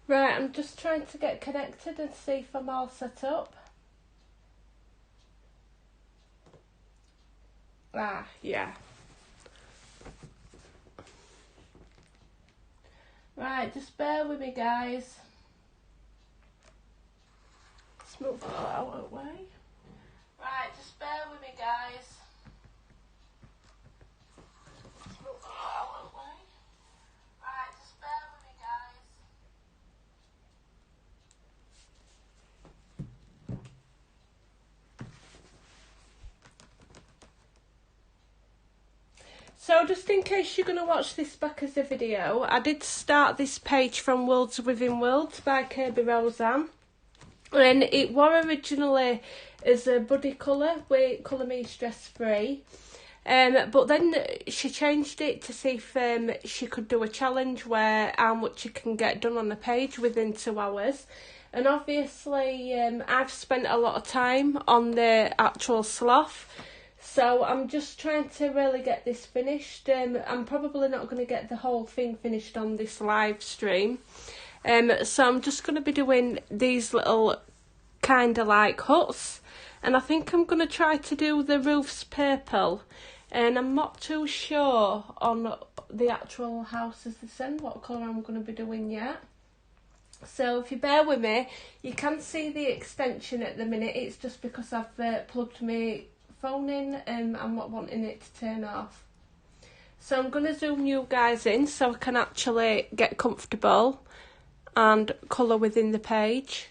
Right, I'm just trying to get connected and see if I'm all set up. Ah, yeah. Right, just bear with me, guys. Let's move that out of the way. Right, just bear with me, guys. Let's move that out of the way. Right, just bear with me, guys. So just in case you're going to watch this back as a video, I did start this page from Worlds Within Worlds by Kirby Roseanne. And it was originally as a buddy colour with Colour Me Stress Free. But then she changed it to see if she could do a challenge where how much you can get done on the page within 2 hours. And obviously I've spent a lot of time on the actual sloth. So I'm just trying to really get this finished. I'm probably not going to get the whole thing finished on this live stream. So I'm just going to be doing these little kind of like huts. And I think I'm going to try to do the roofs purple. And I'm not too sure on the actual houses this end, what colour I'm going to be doing yet. So if you bear with me, you can see the extension at the minute. It's just because I've plugged my phone in and I'm not wanting it to turn off. So I'm going to zoom you guys in so I can actually get comfortable and colour within the page.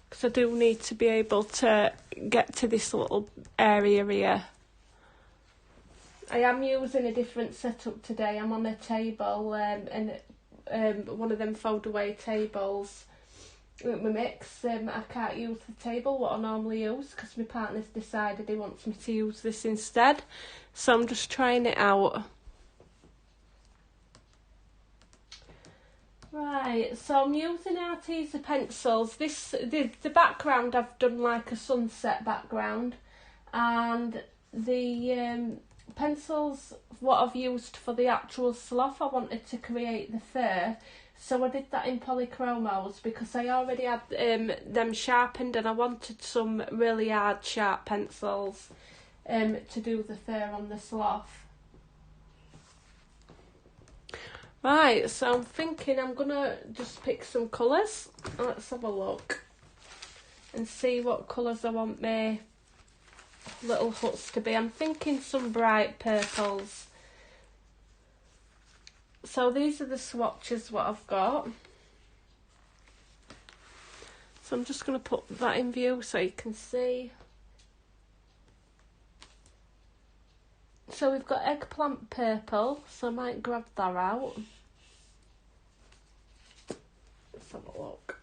Because I do need to be able to get to this little area here. I am using a different setup today. I'm on a table and one of them fold away tables with my mix. I can't use the table what I normally use because my partner's decided he wants me to use this instead. So I'm just trying it out. Right, so I'm using Arteza pencils. The background I've done like a sunset background, and the pencils what I've used for the actual sloth I wanted to create the fur, so I did that in polychromos because I already had them sharpened and I wanted some really hard sharp pencils to do the fur on the sloth. Right, so I'm thinking I'm gonna just pick some colours. Let's have a look and see what colours I want my little huts to be. I'm thinking some bright purples. So these are the swatches what I've got. So I'm just going to put that in view so you can see. So we've got eggplant purple, so I might grab that out. Let's have a look.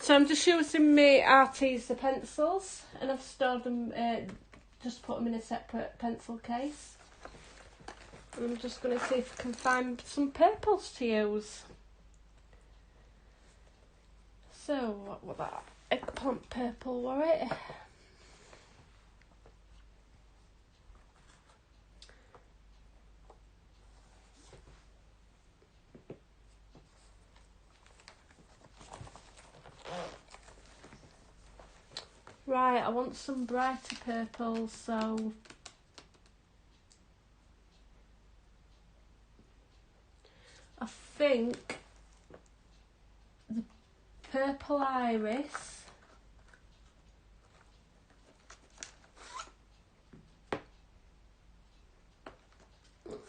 So I'm just using my Arteza pencils and I've stored them, just put them in a separate pencil case. And I'm just going to see if I can find some purples to use. So, what was that? Eggplant purple, were it? Right, I want some brighter purples, so I think the purple iris,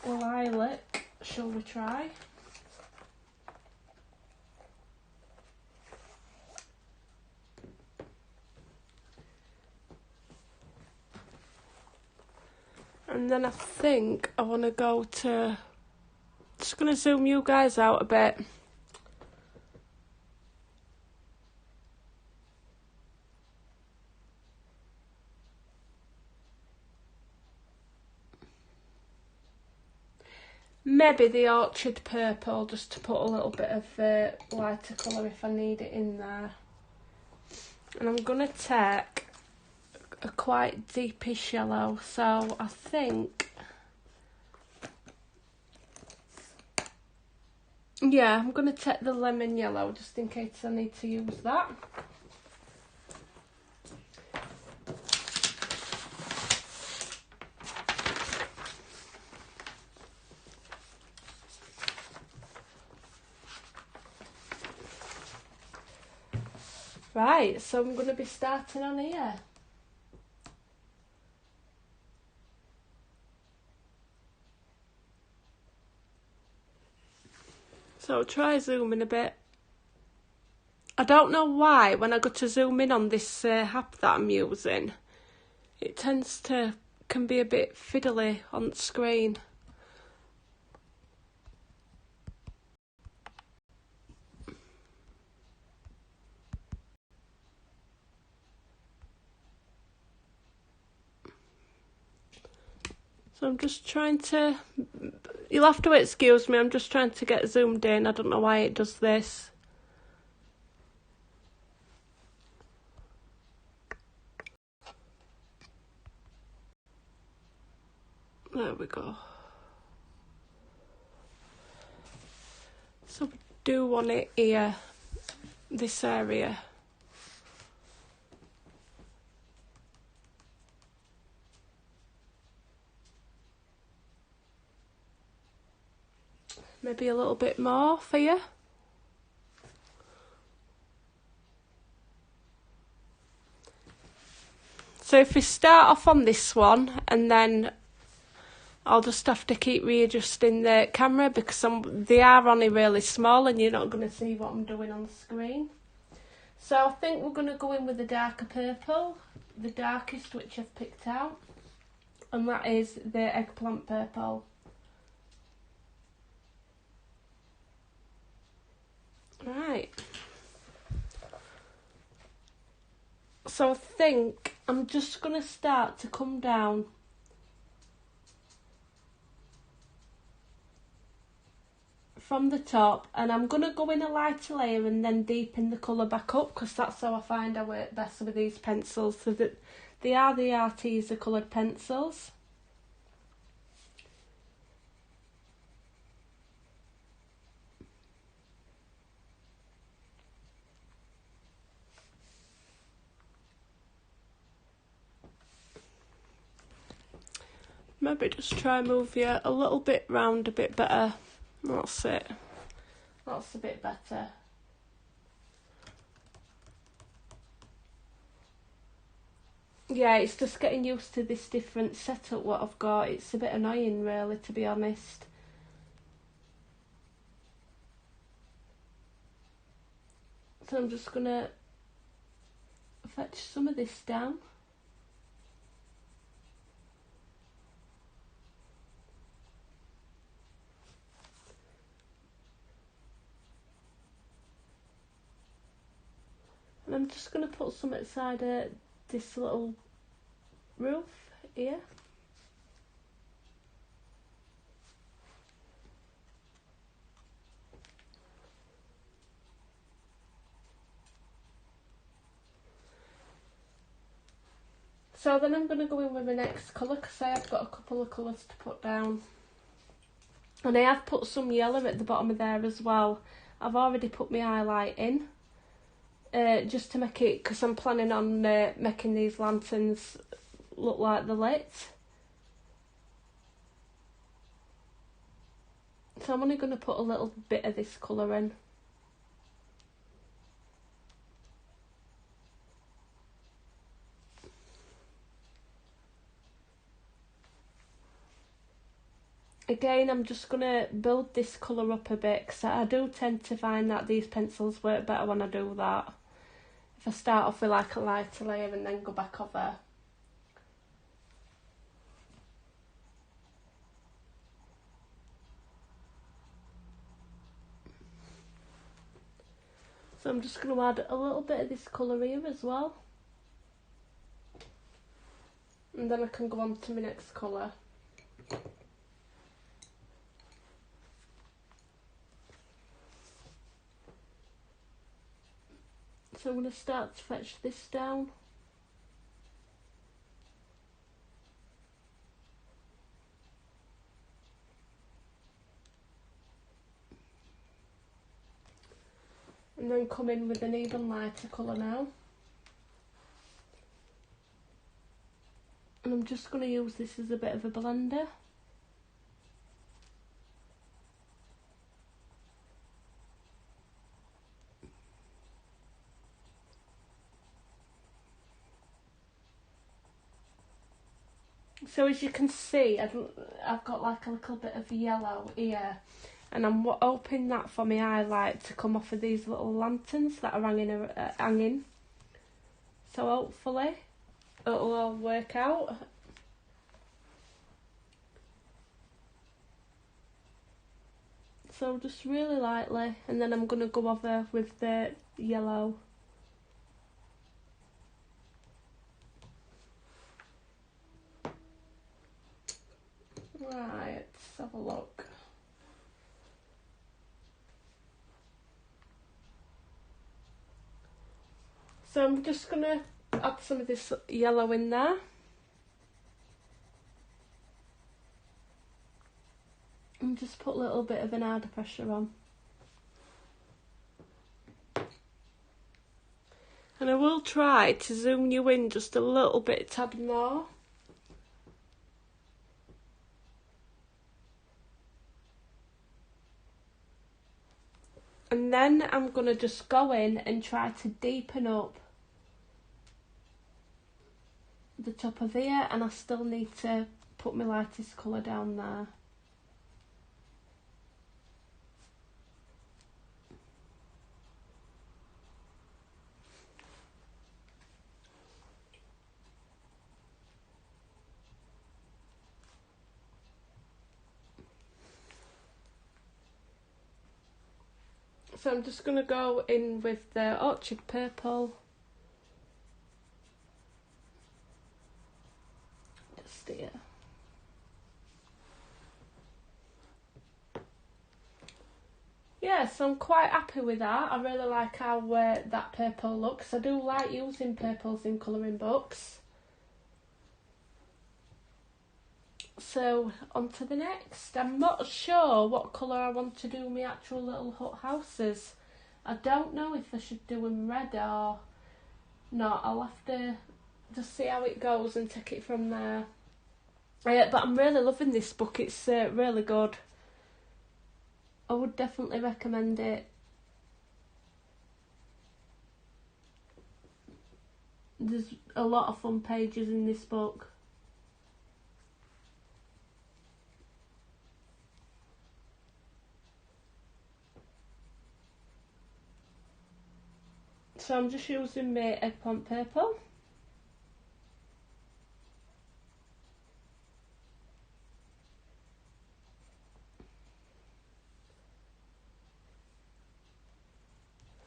lilac, shall we try? And then I think I want to go to, just going to zoom you guys out a bit. Maybe the orchard purple, just to put a little bit of lighter colour if I need it in there. And I'm going to take a quite deepish yellow, so I think, yeah, I'm going to take the lemon yellow just in case I need to use that. Right, so I'm going to be starting on here. So try zooming a bit. I don't know why when I go to zoom in on this app that I'm using, it can be a bit fiddly on the screen. So I'm just trying to, you'll have to excuse me, I'm just trying to get zoomed in. I don't know why it does this. There we go. So we do want it here, this area. Maybe a little bit more for you. So if we start off on this one, and then I'll just have to keep readjusting the camera because they are only really small and you're not going to see what I'm doing on the screen. So I think we're going to go in with the darker purple, the darkest which I've picked out, and that is the eggplant purple. Right. So I think I'm just going to start to come down from the top, and I'm going to go in a lighter layer and then deepen the colour back up because that's how I find I work best with these pencils, so that they are the Arteza coloured pencils. Maybe just try and move you a little bit round a bit better. That's it. That's a bit better. Yeah, it's just getting used to this different setup what I've got. It's a bit annoying really, to be honest. So I'm just going to fetch some of this down. And I'm just going to put some outside this little roof here. So then I'm going to go in with my next colour because I have got a couple of colours to put down. And I have put some yellow at the bottom of there as well. I've already put my highlight in. Just to make it, because I'm planning on making these lanterns look like the lit. So I'm only going to put a little bit of this colour in. Again, I'm just going to build this colour up a bit because I do tend to find that these pencils work better when I do that. If I start off with like a lighter layer and then go back over. So I'm just going to add a little bit of this colour here as well. And then I can go on to my next colour. So I'm going to start to fetch this down. And then come in with an even lighter colour now. And I'm just going to use this as a bit of a blender. So as you can see, I've got like a little bit of yellow here, and I'm hoping that for my highlight to come off of these little lanterns that are hanging. So hopefully it'll all work out. So just really lightly, and then I'm going to go over with the yellow. Right, let's have a look. So I'm just going to add some of this yellow in there. And just put a little bit of an harder pressure on. And I will try to zoom you in just a little bit, tad more. And then I'm going to just go in and try to deepen up the top of here, and I still need to put my lightest colour down there. So I'm just going to go in with the Orchid Purple. Just here. Yeah, so I'm quite happy with that. I really like how that purple looks. I do like using purples in colouring books. So on to the next. I'm not sure what colour I want to do my actual little hut houses. I don't know if I should do them red or not. I'll have to just see how it goes and take it from there. But I'm really loving this book. It's really good. I would definitely recommend it. There's a lot of fun pages in this book. So I'm just using my Eggplant Purple.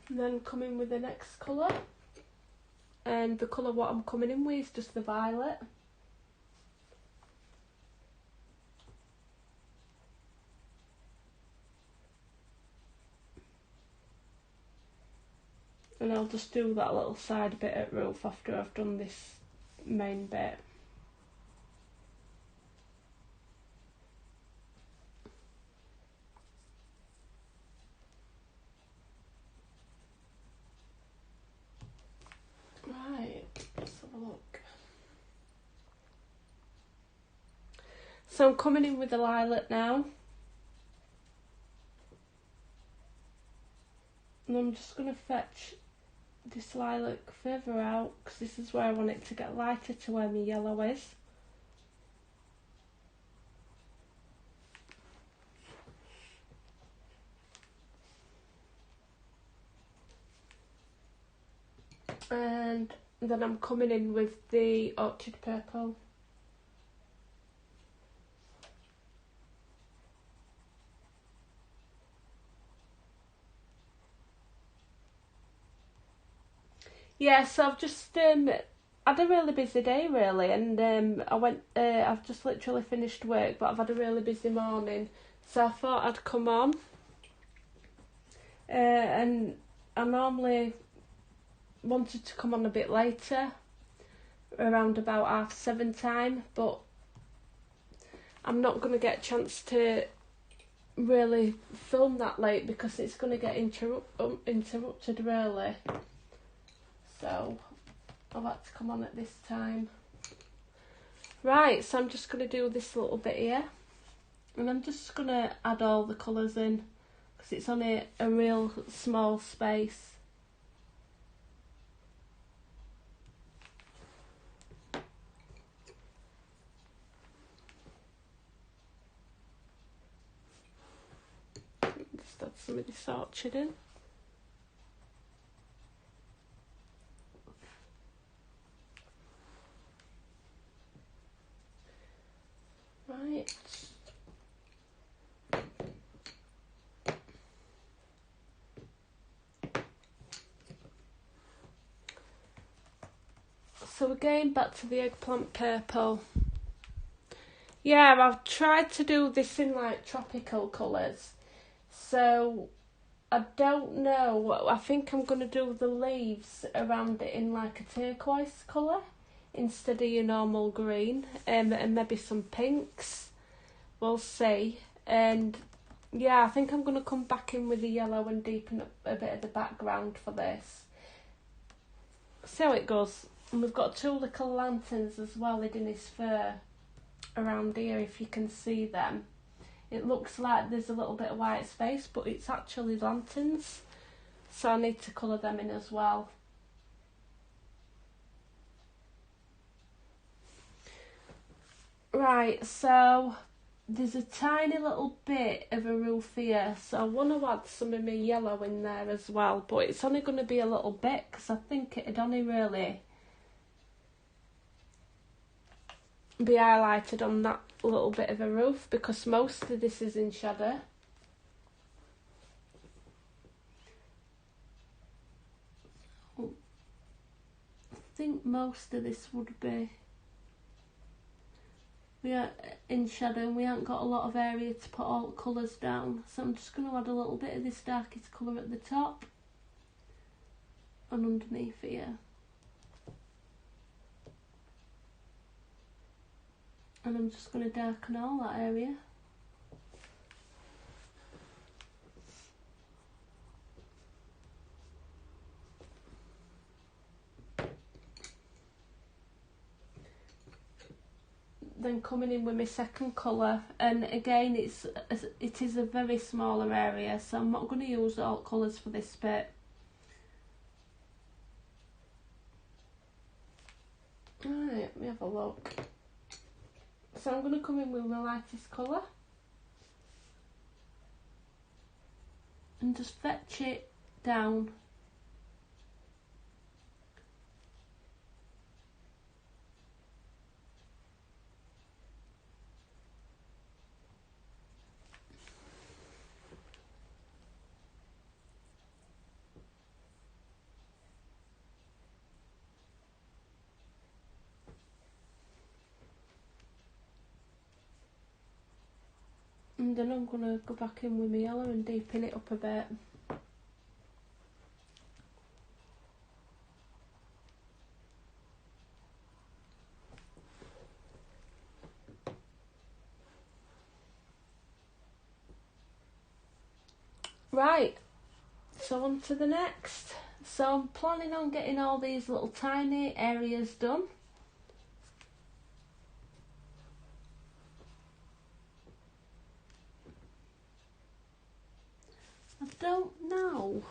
And then come in with the next colour. And the colour what I'm coming in with is just the violet. And I'll just do that little side bit at roof after I've done this main bit. Right, let's have a look. So I'm coming in with the lilac now. And I'm just going to fetch this lilac further out, because this is where I want it to get lighter to where my yellow is. And then I'm coming in with the Orchid Purple. Yeah, so I've just had a really busy day really, and I've just literally finished work, but I've had a really busy morning, so I thought I'd come on. And I normally wanted to come on a bit later, around about 7:30 time, but I'm not going to get a chance to really film that late because it's going to get interrupted really. So I've had to come on at this time. Right, so I'm just going to do this little bit here. And I'm just going to add all the colours in because it's only a real small space. Just add some of this orchard in. Right. So again, back to the eggplant purple. Yeah, I've tried to do this in like tropical colours. So I don't know. I think I'm going to do the leaves around it in like a turquoise colour instead of your normal green, and maybe some pinks. We'll see. And yeah, I think I'm going to come back in with the yellow and deepen up a bit of the background for this. See how it goes. And we've got two little lanterns as well hidden in his fur around here, if you can see them. It looks like there's a little bit of white space, but it's actually lanterns. So I need to colour them in as well. Right, so there's a tiny little bit of a roof here, so I want to add some of my yellow in there as well, but it's only going to be a little bit because I think it'd only really be highlighted on that little bit of a roof because most of this is in shadow. I think most of this would be in shadow, and we haven't got a lot of area to put all the colours down, so I'm just going to add a little bit of this darkest colour at the top and underneath here. And I'm just going to darken all that area. Then coming in with my second colour, and again it is a very smaller area, so I'm not going to use all colours for this bit. Right, let me have a look. So I'm going to come in with my lightest colour and just fetch it down. And then I'm going to go back in with my yellow and deepen it up a bit. Right, so on to the next. So I'm planning on getting all these little tiny areas done. I don't know.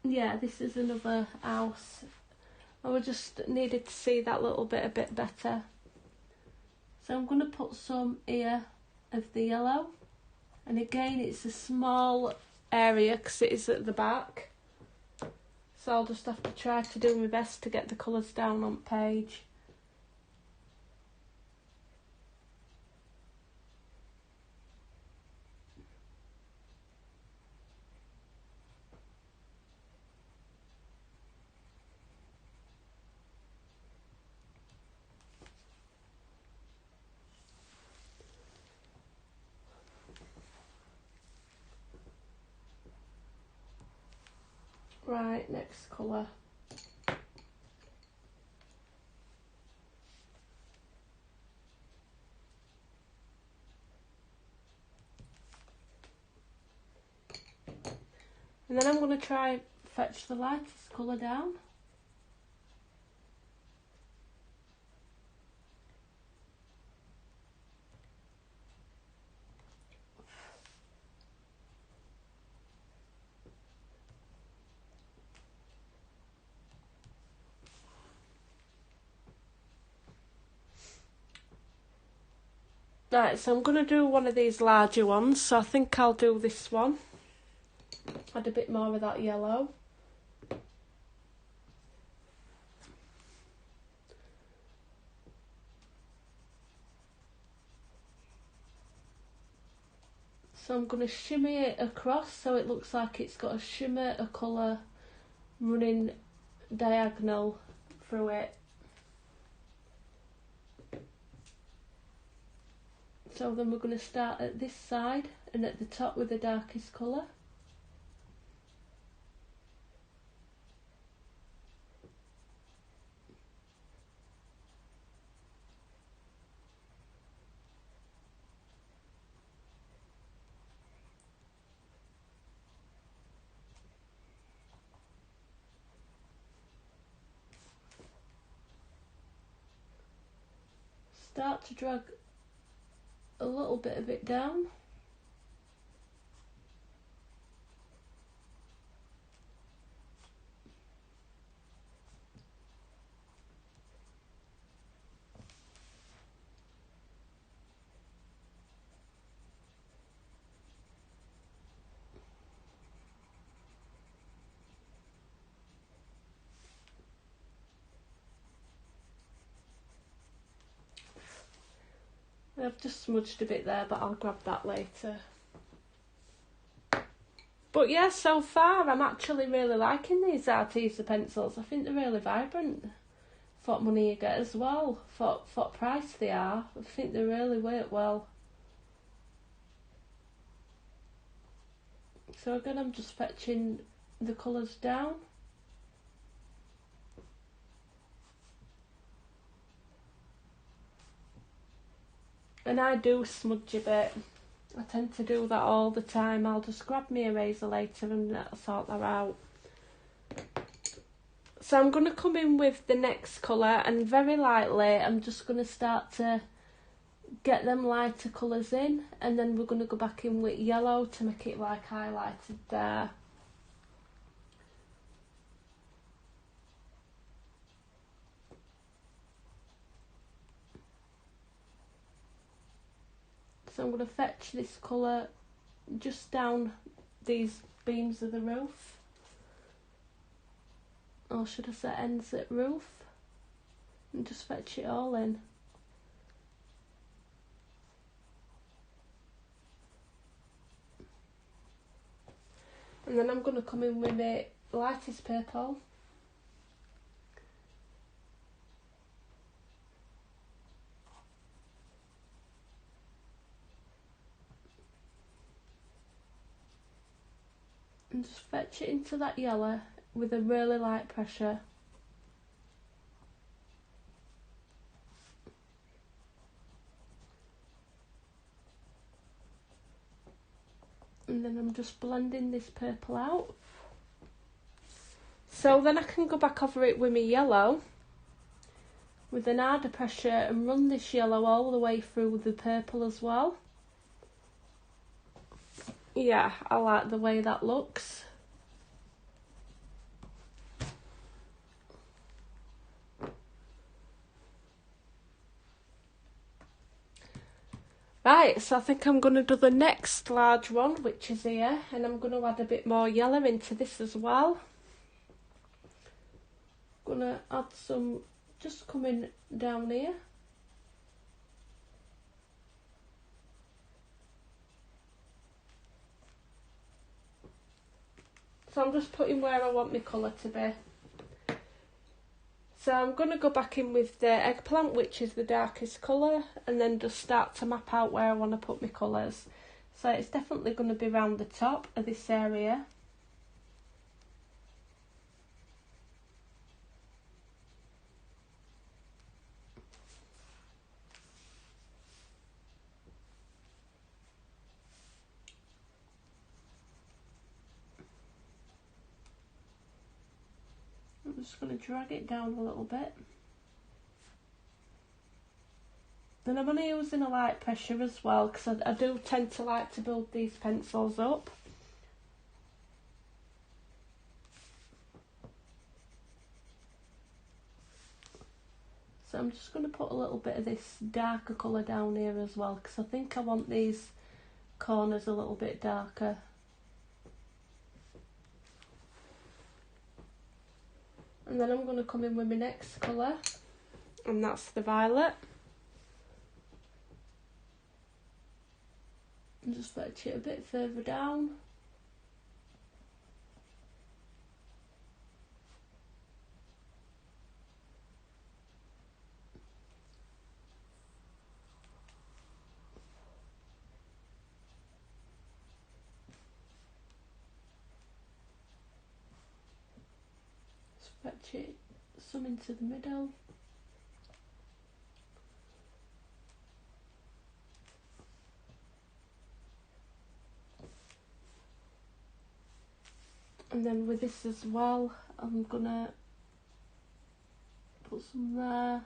Yeah, this is another house. I just needed to see that little bit a bit better. So I'm going to put some here of the yellow. And again, it's a small area because it is at the back. So I'll just have to try to do my best to get the colours down on page. Right, next colour. I'm And then I'm going to try fetch the lightest colour down. Right, so I'm going to do one of these larger ones, so I think I'll do this one. Add a bit more of that yellow. So I'm going to shimmy it across so it looks like it's got a shimmer, a colour running diagonal through it. So then we're going to start at this side and at the top with the darkest colour. Start to drag a little bit of it down. I've just smudged a bit there, but I'll grab that later. But yeah, so far I'm actually really liking these Arteza pencils. I think they're really vibrant for what money you get as well, for what price they are. I think they really work well. So again, I'm just fetching the colours down. And I do smudge a bit. I tend to do that all the time. I'll just grab my eraser later and sort that out. So I'm going to come in with the next colour, and very lightly I'm just going to start to get them lighter colours in, and then we're going to go back in with yellow to make it like highlighted there. So I'm going to fetch this colour just down these beams of the roof, or should I say ends at roof, and just fetch it all in. And then I'm going to come in with my lightest purple. And just fetch it into that yellow with a really light pressure. And then I'm just blending this purple out. So then I can go back over it with my yellow with an harder pressure and run this yellow all the way through the purple as well. Yeah, I like the way that looks. Right, so I think I'm going to do the next large one, which is here, and I'm going to add a bit more yellow into this as well. Going to add some just coming down here. So I'm just putting where I want my colour to be. So I'm going to go back in with the eggplant, which is the darkest colour, and then just start to map out where I want to put my colours. So it's definitely going to be around the top of this area. just going to drag it down a little bit. And I'm only using a light pressure as well, because I do tend to like to build these pencils up. So I'm just going to put a little bit of this darker colour down here as well, because I think I want these corners a little bit darker. And then I'm going to come in with my next colour, and that's the violet. And just fetch it a bit further down. Fetch it some into the middle. And then with this as well, I'm gonna put some there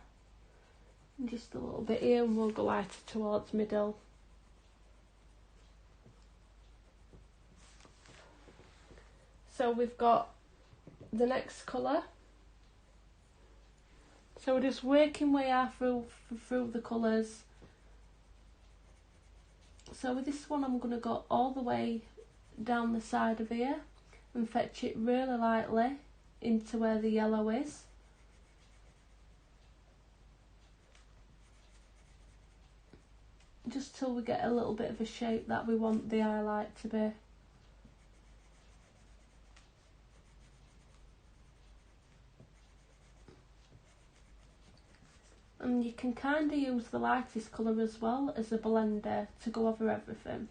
and just a little bit here, and we'll go lighter towards middle. So we've got the next colour. So we're just working way out through the colours. So with this one, I'm going to go all the way down the side of here and fetch it really lightly into where the yellow is. Just till we get a little bit of a shape that we want the highlight to be. And you can kind of use the lightest colour as well as a blender to go over everything.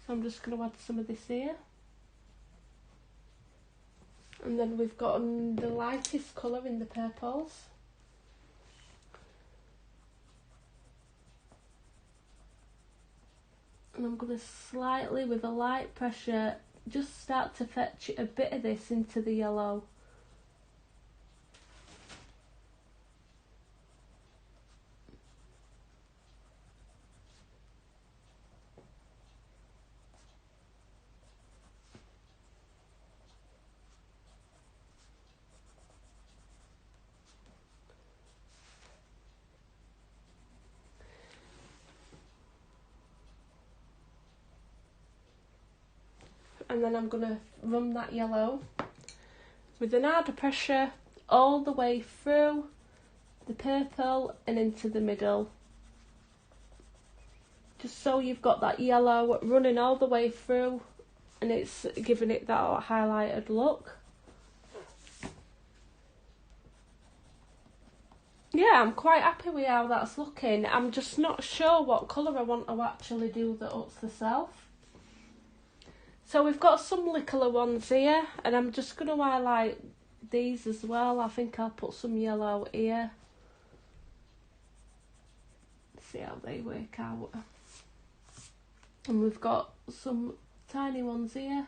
So I'm just going to add some of this here. And then we've got the lightest colour in the purples. And I'm going to slightly, with a light pressure, just start to fetch a bit of this into the yellow. And then I'm going to run that yellow with an harder pressure all the way through the purple and into the middle. Just so you've got that yellow running all the way through and it's giving it that highlighted look. Yeah, I'm quite happy with how that's looking. I'm just not sure what colour I want to actually do that ups the self. So we've got some liquor ones here, and I'm just going to highlight these as well. I think I'll put some yellow here. See how they work out. And we've got some tiny ones here.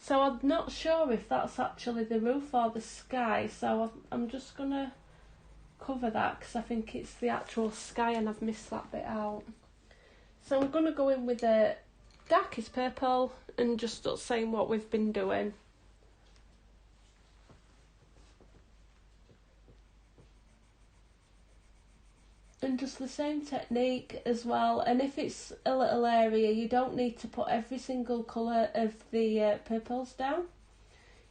So I'm not sure if that's actually the roof or the sky, so I'm just going to cover that because I think it's the actual sky and I've missed that bit out. So I'm going to go in with the darkest purple and just start saying what we've been doing. And just the same technique as well, and if it's a little area you don't need to put every single colour of the purples down.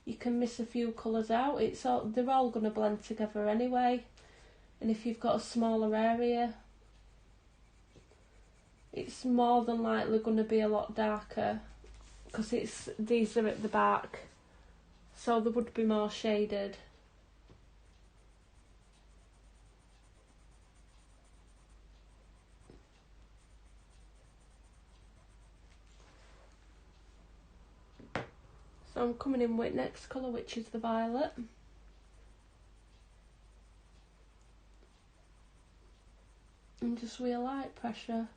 You can miss a few colours out, they're all going to blend together anyway. And if you've got a smaller area, it's more than likely going to be a lot darker because these are at the back, so they would be more shaded. I'm coming in with next colour, which is the violet. And just with a light pressure,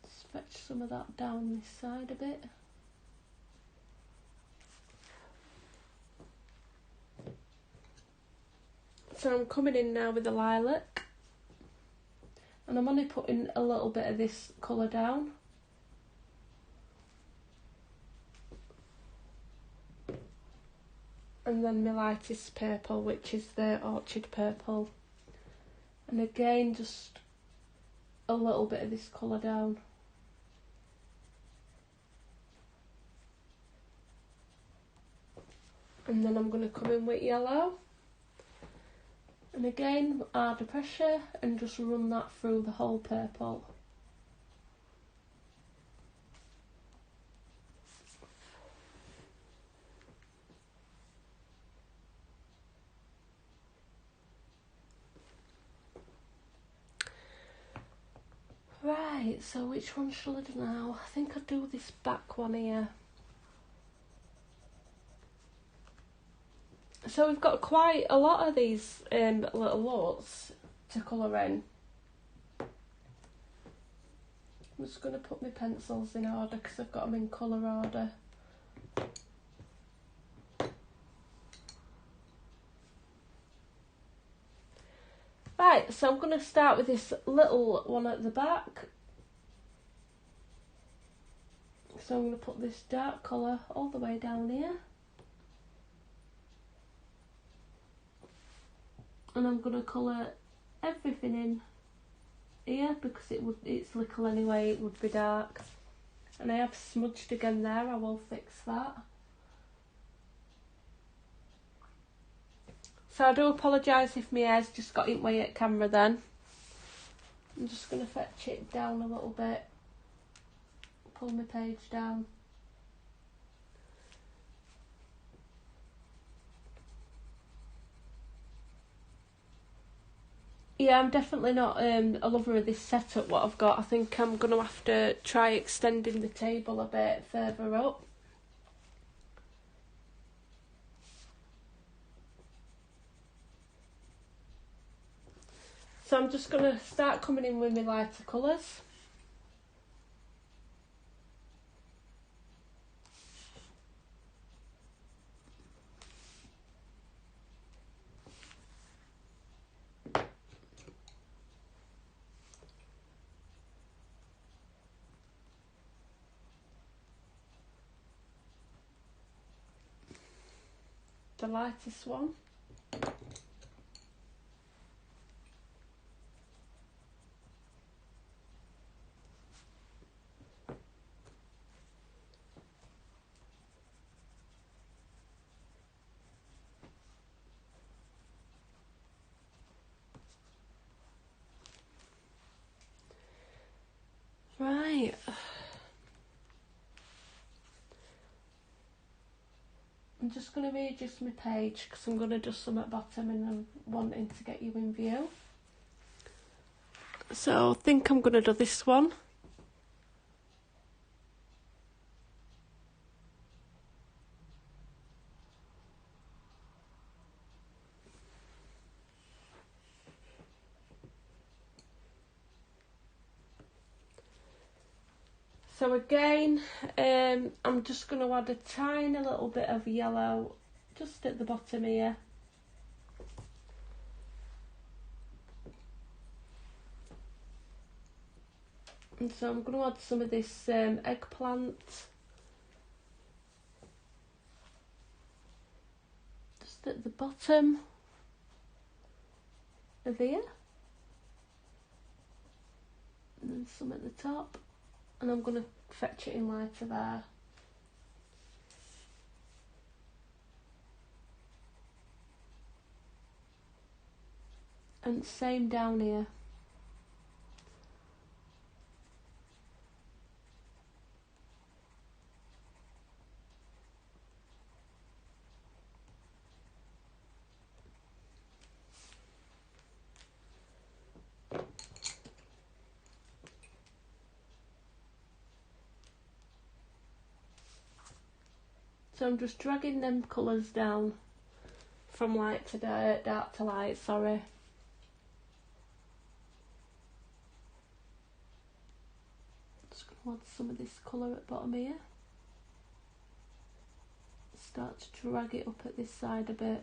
stretch some of that down this side a bit. So I'm coming in now with the lilac, and I'm only putting a little bit of this colour down. And then my lightest purple, which is the orchid purple. And again, just a little bit of this colour down. And then I'm going to come in with yellow. And again, harder pressure, and just run that through the whole purple. Right, so which one shall I do now? I think I'll do this back one here. So we've got quite a lot of these little lots to colour in. I'm just going to put my pencils in order because I've got them in colour order. Right, so I'm going to start with this little one at the back. So I'm going to put this dark colour all the way down here. And I'm going to colour everything in here because it's little anyway, it would be dark. And I have smudged again there, I will fix that. So I do apologise if my hair's just got in the way at camera then. I'm just going to fetch it down a little bit. Pull my page down. Yeah, I'm definitely not a lover of this setup, what I've got. I think I'm going to have to try extending the table a bit further up. So I'm just going to start coming in with my lighter colours. The lightest one. Right. I'm just going to readjust my page because I'm going to do some at bottom and I'm wanting to get you in view. So I think I'm going to do this one. So again, I'm just going to add a tiny little bit of yellow just at the bottom here. And so I'm going to add some of this eggplant. Just at the bottom of here. And then some at the top. And I'm going to fetch it in lighter there. And same down here. So I'm just dragging them colours down from light to dark to light, sorry. Just going to add some of this colour at the bottom here. Start to drag it up at this side a bit.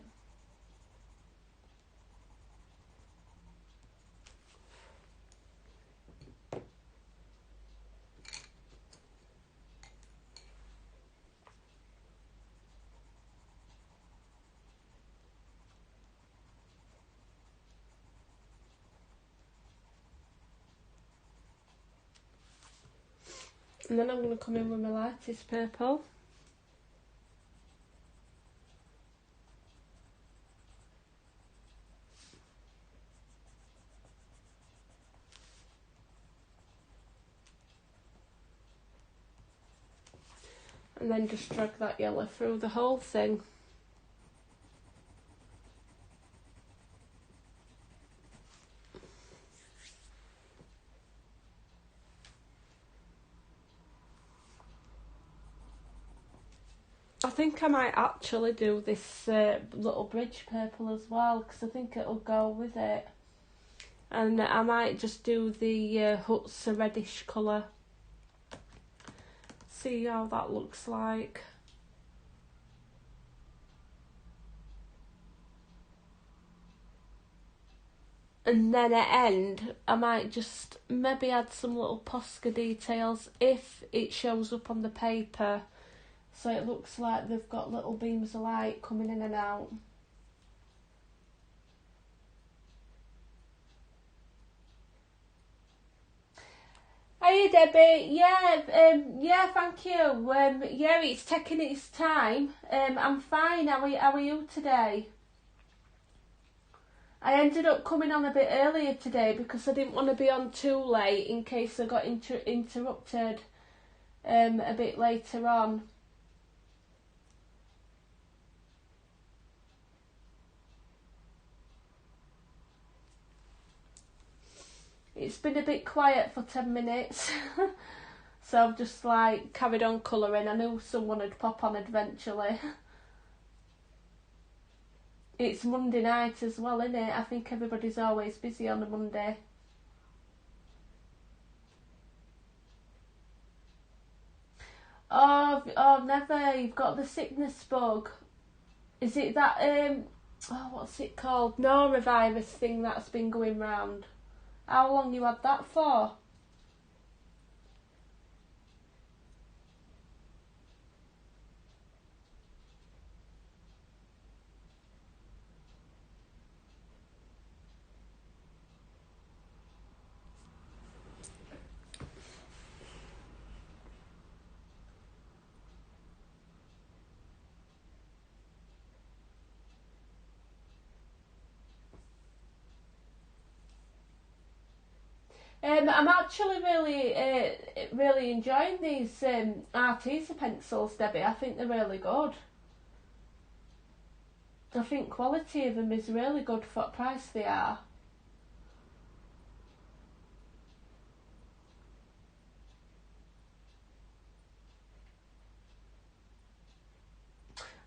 And then I'm going to come in with my lightest purple. And then just drag that yellow through the whole thing. I think I might actually do this little bridge purple as well, because I think it'll go with it. And I might just do the Huts reddish colour. See how that looks like. And then at end, I might just maybe add some little Posca details if it shows up on the paper. So it looks like they've got little beams of light coming in and out. Hiya Debbie, yeah, thank you. Yeah, it's taking its time. I'm fine. How are you today? I ended up coming on a bit earlier today because I didn't want to be on too late in case I got interrupted a bit later on. It's been a bit quiet for 10 minutes. So I've just like carried on colouring. I knew someone would pop on eventually. It's Monday night as well, isn't it? I think everybody's always busy on a Monday. Oh, never. You've got the sickness bug. Is it that, what's it called? Norovirus thing that's been going round? How long you had that for? I'm actually really enjoying these Arteza pencils, Debbie. I think they're really good. I think quality of them is really good for what price they are.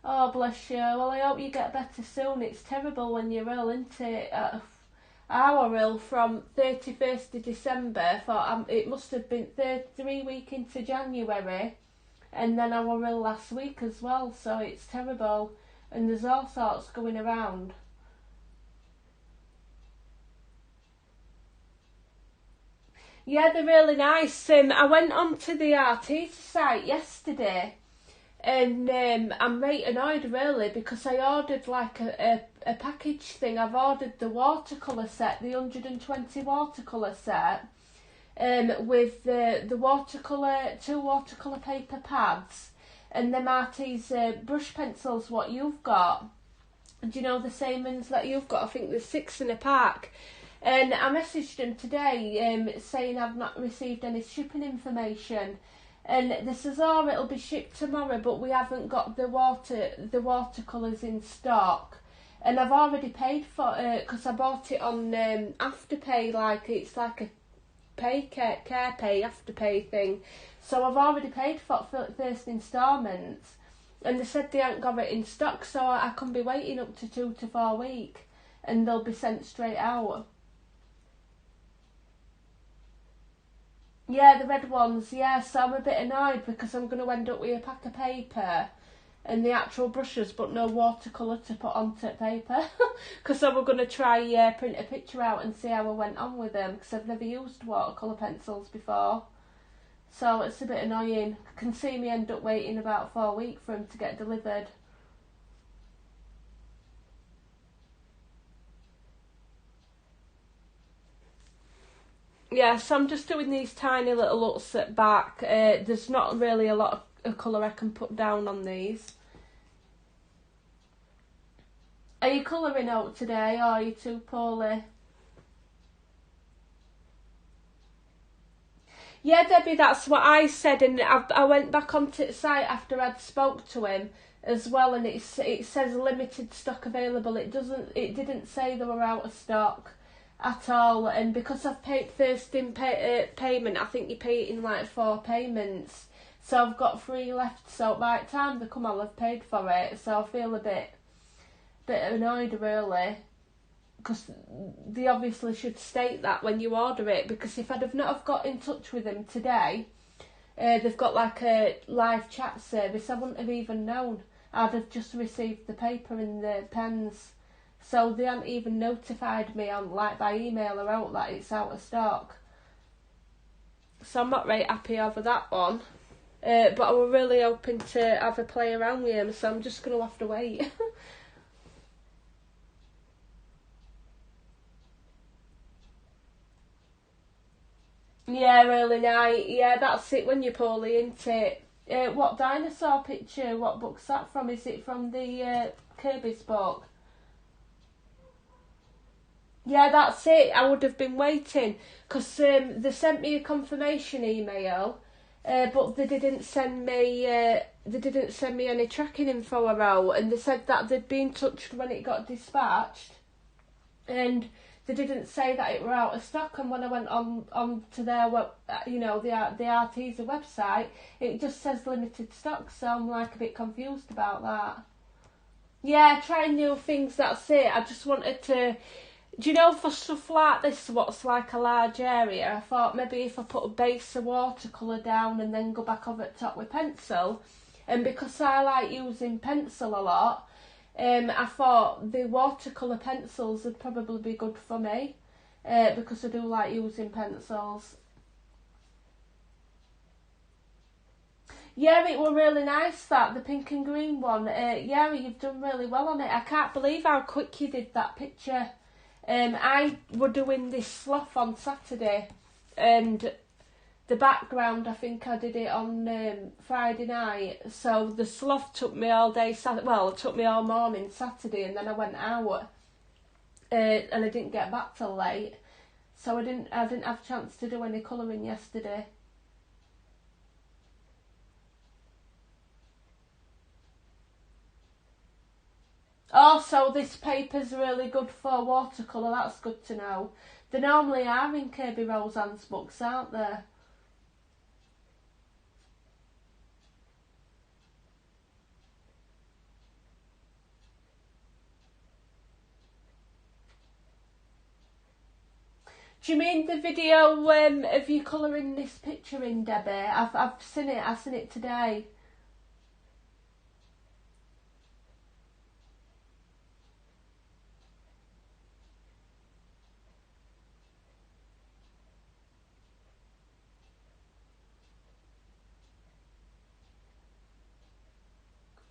Oh, bless you. Well, I hope you get better soon. It's terrible when you're ill, isn't it? I were ill from 31st of December. It must have been 3 weeks into January. And then I were ill last week as well. So it's terrible. And there's all sorts going around. Yeah, they're really nice. I went onto the Arteza site yesterday. And I'm right annoyed really because I ordered like a package thing. I've ordered the watercolour set, the 120 watercolour set, with the watercolour, 2 watercolour paper pads, and the Arteza brush pencils. What you've got, do you know the same ones that you've got? I think there's 6 in a pack. And I messaged them today saying I've not received any shipping information. And they says, oh, it'll be shipped tomorrow, but we haven't got the watercolours in stock. And I've already paid for it because I bought it on Afterpay, like it's like a care pay Afterpay thing. So I've already paid for first instalment. And they said they hadn't got it in stock, so I can be waiting up to 2 to 4 weeks and they'll be sent straight out. Yeah, the red ones, yeah, so I'm a bit annoyed because I'm going to end up with a pack of paper and the actual brushes but no watercolour to put onto paper because I was going to try print a picture out and see how I went on with them because I've never used watercolour pencils before. So it's a bit annoying. I can see me end up waiting about 4 weeks for them to get delivered. Yeah, so I'm just doing these tiny little looks at back. There's not really a lot of colour I can put down on these. Are you colouring out today or are you too poorly? Yeah, Debbie, that's what I said, and I went back onto the site after I'd spoke to him as well, and it says limited stock available. It didn't say they were out of stock at all, and because I've paid first in payment, I think you pay it in like 4 payments, so I've got 3 left. So by the time they come, I'll have paid for it. So I feel a bit annoyed really, because they obviously should state that when you order it, because if I'd have not have got in touch with them today, they've got like a live chat service, I wouldn't have even known. I'd have just received the paper and the pens, so they hadn't even notified me on like by email or out that it's out of stock. So I'm not very happy over that one, but I was really hoping to have a play around with him, so I'm just going to have to wait. Yeah, really nice. Yeah, that's it when you're poorly, isn't it? What dinosaur picture? What book's that from? Is it from the Kirby's book? Yeah, that's it. I would have been waiting because they sent me a confirmation email, but they didn't send me. They didn't send me any tracking info around, and they said that they'd be in touch when it got dispatched, and they didn't say that it were out of stock. And when I went on to their the Arteza website, it just says limited stock. So I'm like a bit confused about that. Yeah, trying new things. That's it. I just wanted to. Do you know, for stuff like this, what's like a large area, I thought maybe if I put a base of watercolour down and then go back over the top with pencil, and because I like using pencil a lot, I thought the watercolour pencils would probably be good for me, because I do like using pencils. Yeah, it were really nice, that, the pink and green one. Yeah, you've done really well on it. I can't believe how quick you did that picture. I were doing this sloth on Saturday, and the background, I think I did it on Friday night. So the sloth took me all day. Well, it took me all morning Saturday, and then I went out, and I didn't get back till late. So I didn't have a chance to do any colouring yesterday. Also, this paper's really good for watercolour. That's good to know. They normally are in Kirby Roseanne's books, aren't they? Do you mean the video of you colouring this picture in, Debbie? I've seen it. I've seen it today.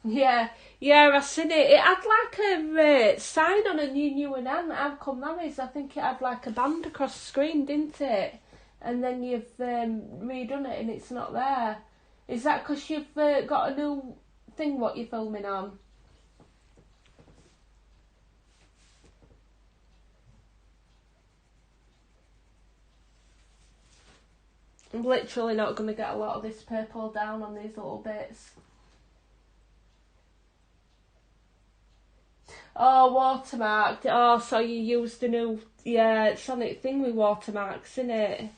Yeah, yeah, I seen it. It had like a sign on a new and how come that is? I think it had like a band across the screen, didn't it? And then you've redone it and it's not there. Is that because you've got a new thing what you're filming on? I'm literally not going to get a lot of this purple down on these little bits. Oh, watermarked. Oh, so you used the new, yeah, Sonic thing with watermarks, innit?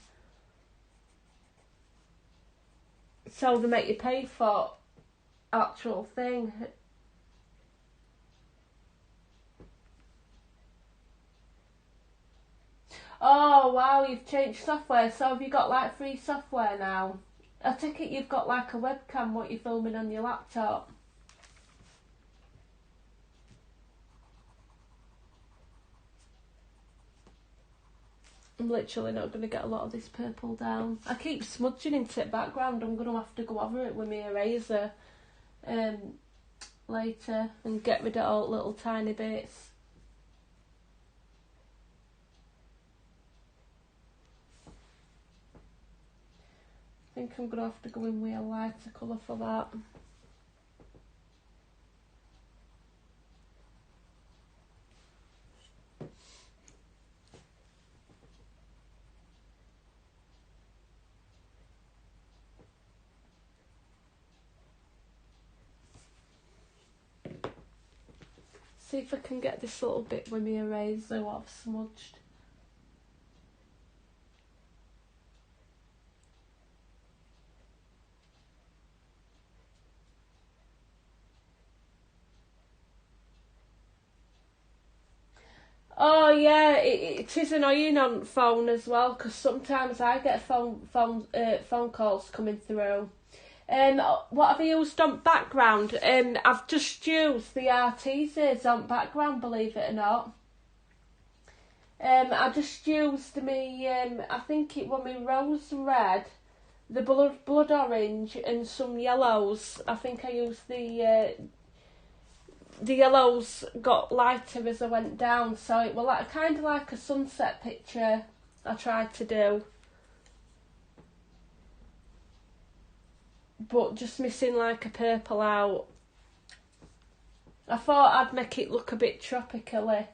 So they make you pay for. actual thing. Oh wow, you've changed software. So have you got like free software now? I take it you've got like a webcam, what you're filming on your laptop. I'm literally not going to get a lot of this purple down. I keep smudging into the background. I'm going to have to go over it with my eraser later and get rid of all little tiny bits. I think I'm going to have to go in with a lighter colour for that. See if I can get this little bit with my eraser what I've smudged. Oh yeah, it is annoying on phone as well, because sometimes I get phone calls coming through. What have I used on background? I've just used the Arteeza's on background, believe it or not. I just used me, I think it was my rose red, the blood orange, and some yellows. I think I used the yellows got lighter as I went down, so it was like kind of like a sunset picture I tried to do, but just missing like a purple out. I thought I'd make it look a bit tropically,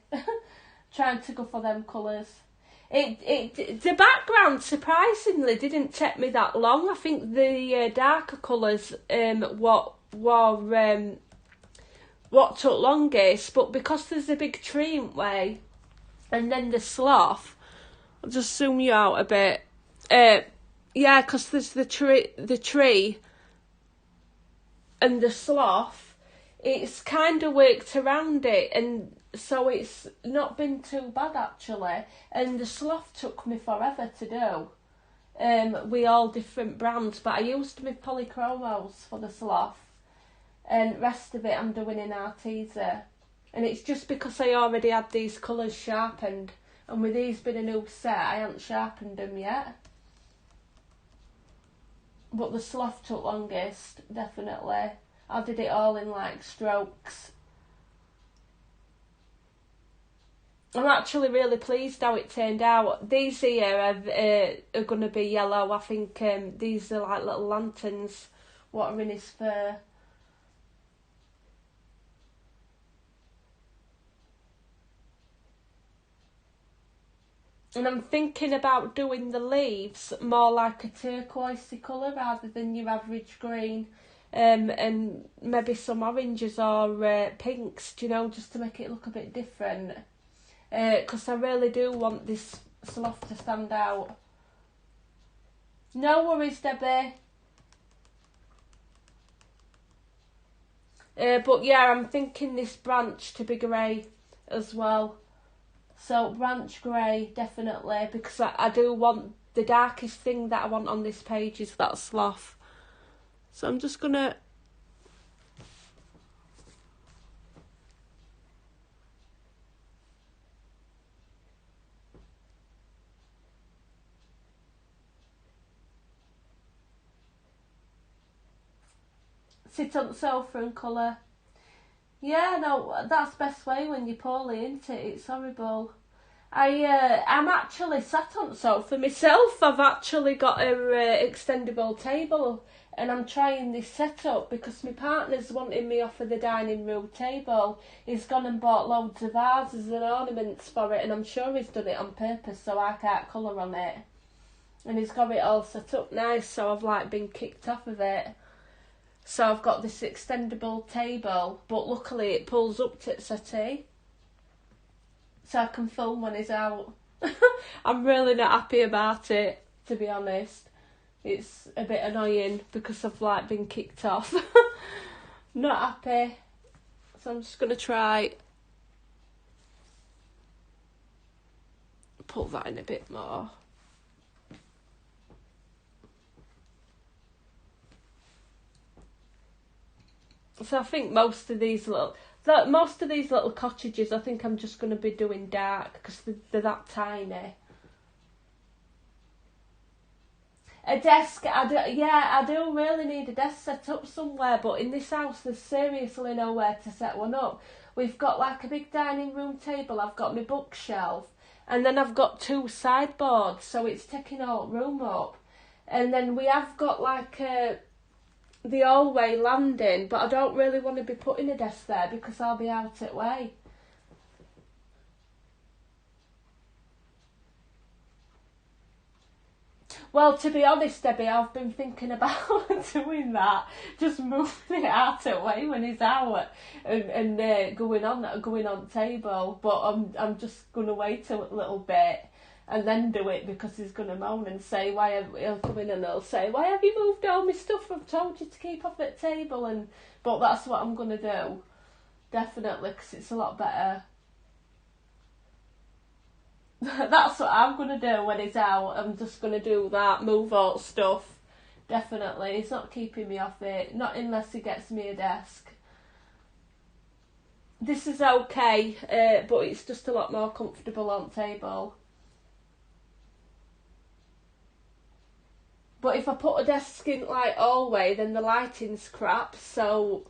trying to go for them colours. The background surprisingly didn't take me that long. I think the darker colours what took longest, but because there's a big tree in the way, and then the slough, I'll just zoom you out a bit. Yeah, because there's the tree and the slough, it's kind of worked around it, and so it's not been too bad actually. And the slough took me forever to do, with all different brands, but I used my polychromos for the slough, and rest of it I'm doing in Arteza. And it's just because I already had these colours sharpened, and with these being a new set I haven't sharpened them yet. But the slough took longest, definitely. I did it all in like strokes. I'm actually really pleased how it turned out. These here are going to be yellow. I think these are like little lanterns, what are in his fur. And I'm thinking about doing the leaves more like a turquoisey colour rather than your average green. And maybe some oranges or pinks, do you know, just to make it look a bit different. Because I really do want this slough to stand out. No worries, Debbie. But yeah, I'm thinking this branch to be grey as well. So branch grey, definitely, because I do want, the darkest thing that I want on this page is that slough. So I'm just going to sit on the sofa and colour. Yeah, no, that's the best way when you're poorly, isn't it? It's horrible. I'm actually sat on the sofa myself. I've actually got a extendable table, and I'm trying this setup because my partner's wanting me off of the dining room table. He's gone and bought loads of vases and ornaments for it, and I'm sure he's done it on purpose so I can't colour on it. And he's got it all set up nice, so I've like been kicked off of it. So I've got this extendable table, but luckily it pulls up to the settee, so I can film when he's out. I'm really not happy about it, to be honest. It's a bit annoying because I've like been kicked off. not happy. So I'm just going to try pull that in a bit more. So I think most of these little cottages, I think I'm just going to be doing dark because they're that tiny. A desk, I do really need a desk set up somewhere, but in this house there's seriously nowhere to set one up. We've got like a big dining room table, I've got my bookshelf, and then I've got 2 sideboards, so it's taking all room up. And then we have got like the hallway landing, but I don't really want to be putting a desk there because I'll be out at way. Well, to be honest, Debbie, I've been thinking about doing that, just moving it out of way when he's out and going on table. But I'm just gonna wait a little bit and then do it because he's gonna moan and say he'll come in and he'll say, why have you moved all my stuff? I've told you to keep off at table, but that's what I'm gonna do, definitely, because it's a lot better. That's what I'm going to do when he's out. I'm just going to do that, move all stuff. Definitely. He's not keeping me off it. Not unless he gets me a desk. This is okay, but it's just a lot more comfortable on table. But if I put a desk in like hallway, then the lighting's crap, so...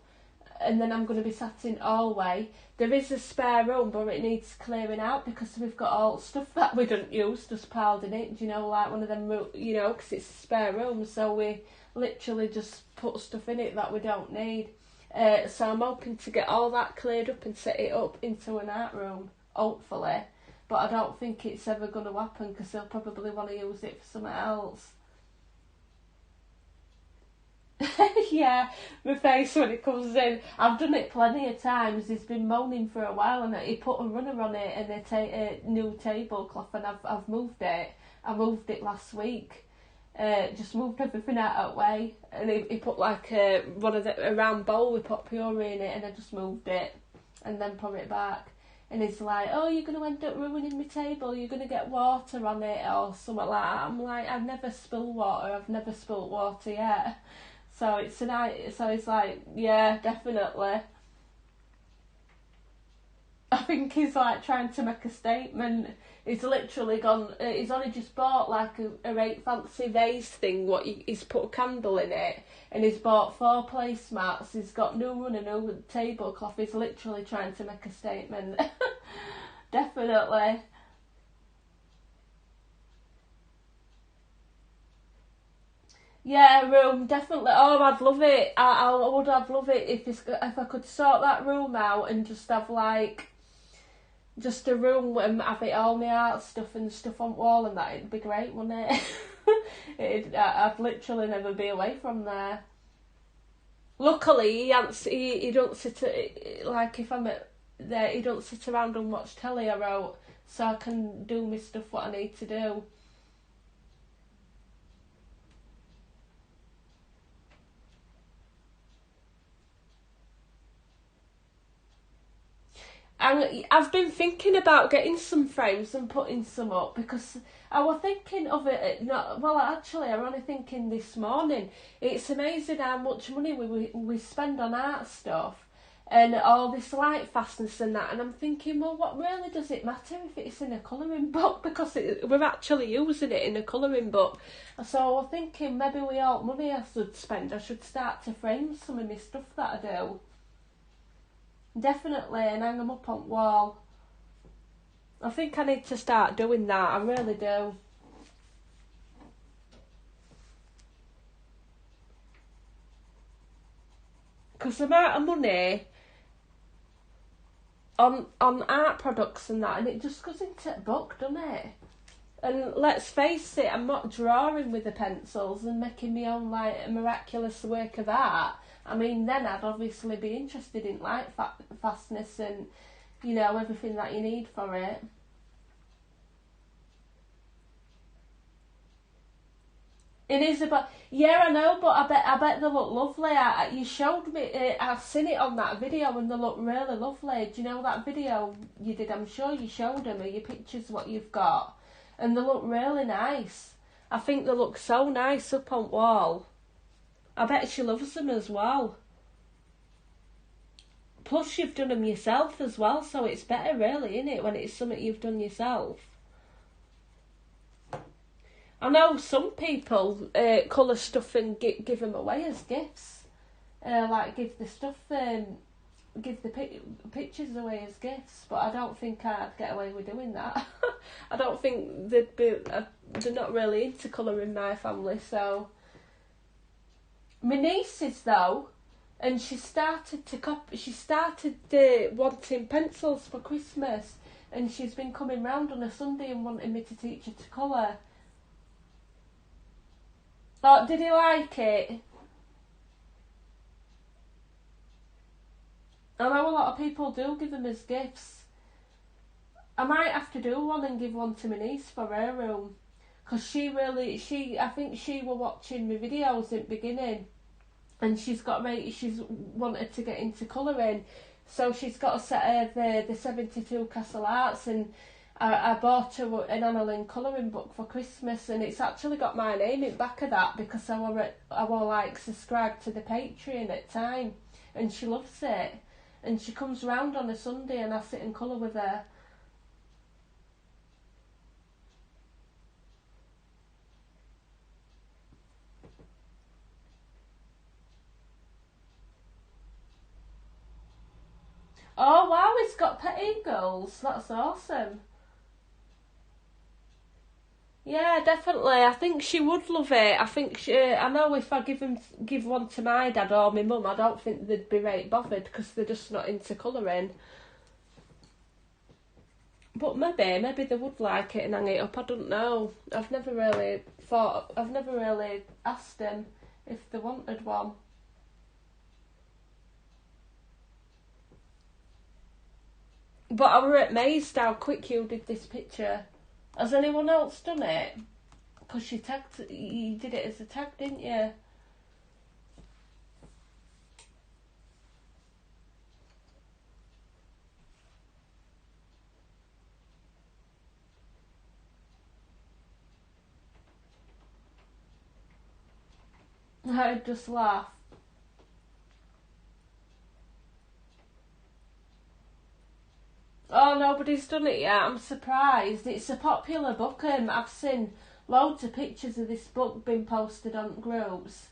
And then I'm going to be sat in hallway. There is a spare room, but it needs clearing out because we've got all stuff that we don't use just piled in it. Do you know, like one of them, you know, because it's a spare room, so we literally just put stuff in it that we don't need. So I'm hoping to get all that cleared up and set it up into an art room, hopefully. But I don't think it's ever going to happen because they'll probably want to use it for something else. Yeah, my face when it comes in. I've done it plenty of times. He's been moaning for a while, and he put a runner on it and a new tablecloth, and I've moved it. I moved it last week. Just moved everything out of the way, and he put like a round bowl with pot puree in it, and I just moved it and then put it back. And he's like, oh, you're going to end up ruining my table, you're going to get water on it or something like that. I'm like, I've never spilled water, I've never spilled water yet. So it's like, yeah, definitely. I think he's like trying to make a statement. He's literally gone, he's only just bought like a right fancy vase thing, he's put a candle in it, and he's bought 4 placemats, he's got new runner, new tablecloth. He's literally trying to make a statement. Definitely. Yeah, room, definitely. Oh, I'd love it. I'd love it if I could sort that room out and just have like just a room and have it all my art stuff and stuff on wall and that. It'd be great, wouldn't it? I'd literally never be away from there. Luckily, he don't sit like if I'm at there, he don't sit around and watch telly or out, so I can do my stuff what I need to do. And I've been thinking about getting some frames and putting some up because I was thinking of it. Actually, I'm only thinking this morning. It's amazing how much money we spend on art stuff and all this light fastness and that. And I'm thinking, well, what really does it matter if it's in a colouring book? Because we're actually using it in a colouring book. So I was thinking maybe with all money I should spend, I should start to frame some of my stuff that I do. Definitely, and hang them up on wall. I think I need to start doing that, I really do. Because the amount of money on art products and that, and it just goes into a book, doesn't it? And let's face it, I'm not drawing with the pencils and making my own like a miraculous work of art. I mean, then I'd obviously be interested in light fastness and, you know, everything that you need for it. It is about, yeah, I know, but I bet they look lovely. You showed me, I've seen it on that video, and they look really lovely. Do you know that video you did? I'm sure you showed them, or your pictures, what you've got, and they look really nice. I think they look so nice up on wall. I bet she loves them as well. Plus, you've done them yourself as well, so it's better, really, isn't it, when it's something you've done yourself? I know some people colour stuff and give them away as gifts. Like give the stuff, give the pictures away as gifts. But I don't think I'd get away with doing that. I don't think they'd be. They're not really into colour in my family. So my niece is though, and she started to copy. She started wanting pencils for Christmas, and she's been coming round on a Sunday and wanting me to teach her to colour. Oh, did he like it? I know a lot of people do give them as gifts. I might have to do one and give one to my niece for her room. Because I think she were watching my videos in the beginning. And she's wanted to get into colouring. So she's got a set of the 72 Castle Arts, and I bought her an Anna Lynn colouring book for Christmas, and it's actually got my name in the back of that because I were like subscribed to the Patreon at the time, and she loves it. And she comes round on a Sunday and I sit and colour with her. Oh wow, it's got pet eagles. That's awesome. Yeah, definitely. I think she would love it. I know if I give one to my dad or my mum, I don't think they'd be right bothered because they're just not into colouring. But maybe they would like it and hang it up. I don't know. I've never really asked them if they wanted one. But I were amazed how quick you did this picture. Has anyone else done it? Because you did it as a tag, didn't you? I'd just laugh. Oh, nobody's done it yet. I'm surprised. It's a popular book. I've seen loads of pictures of this book being posted on groups.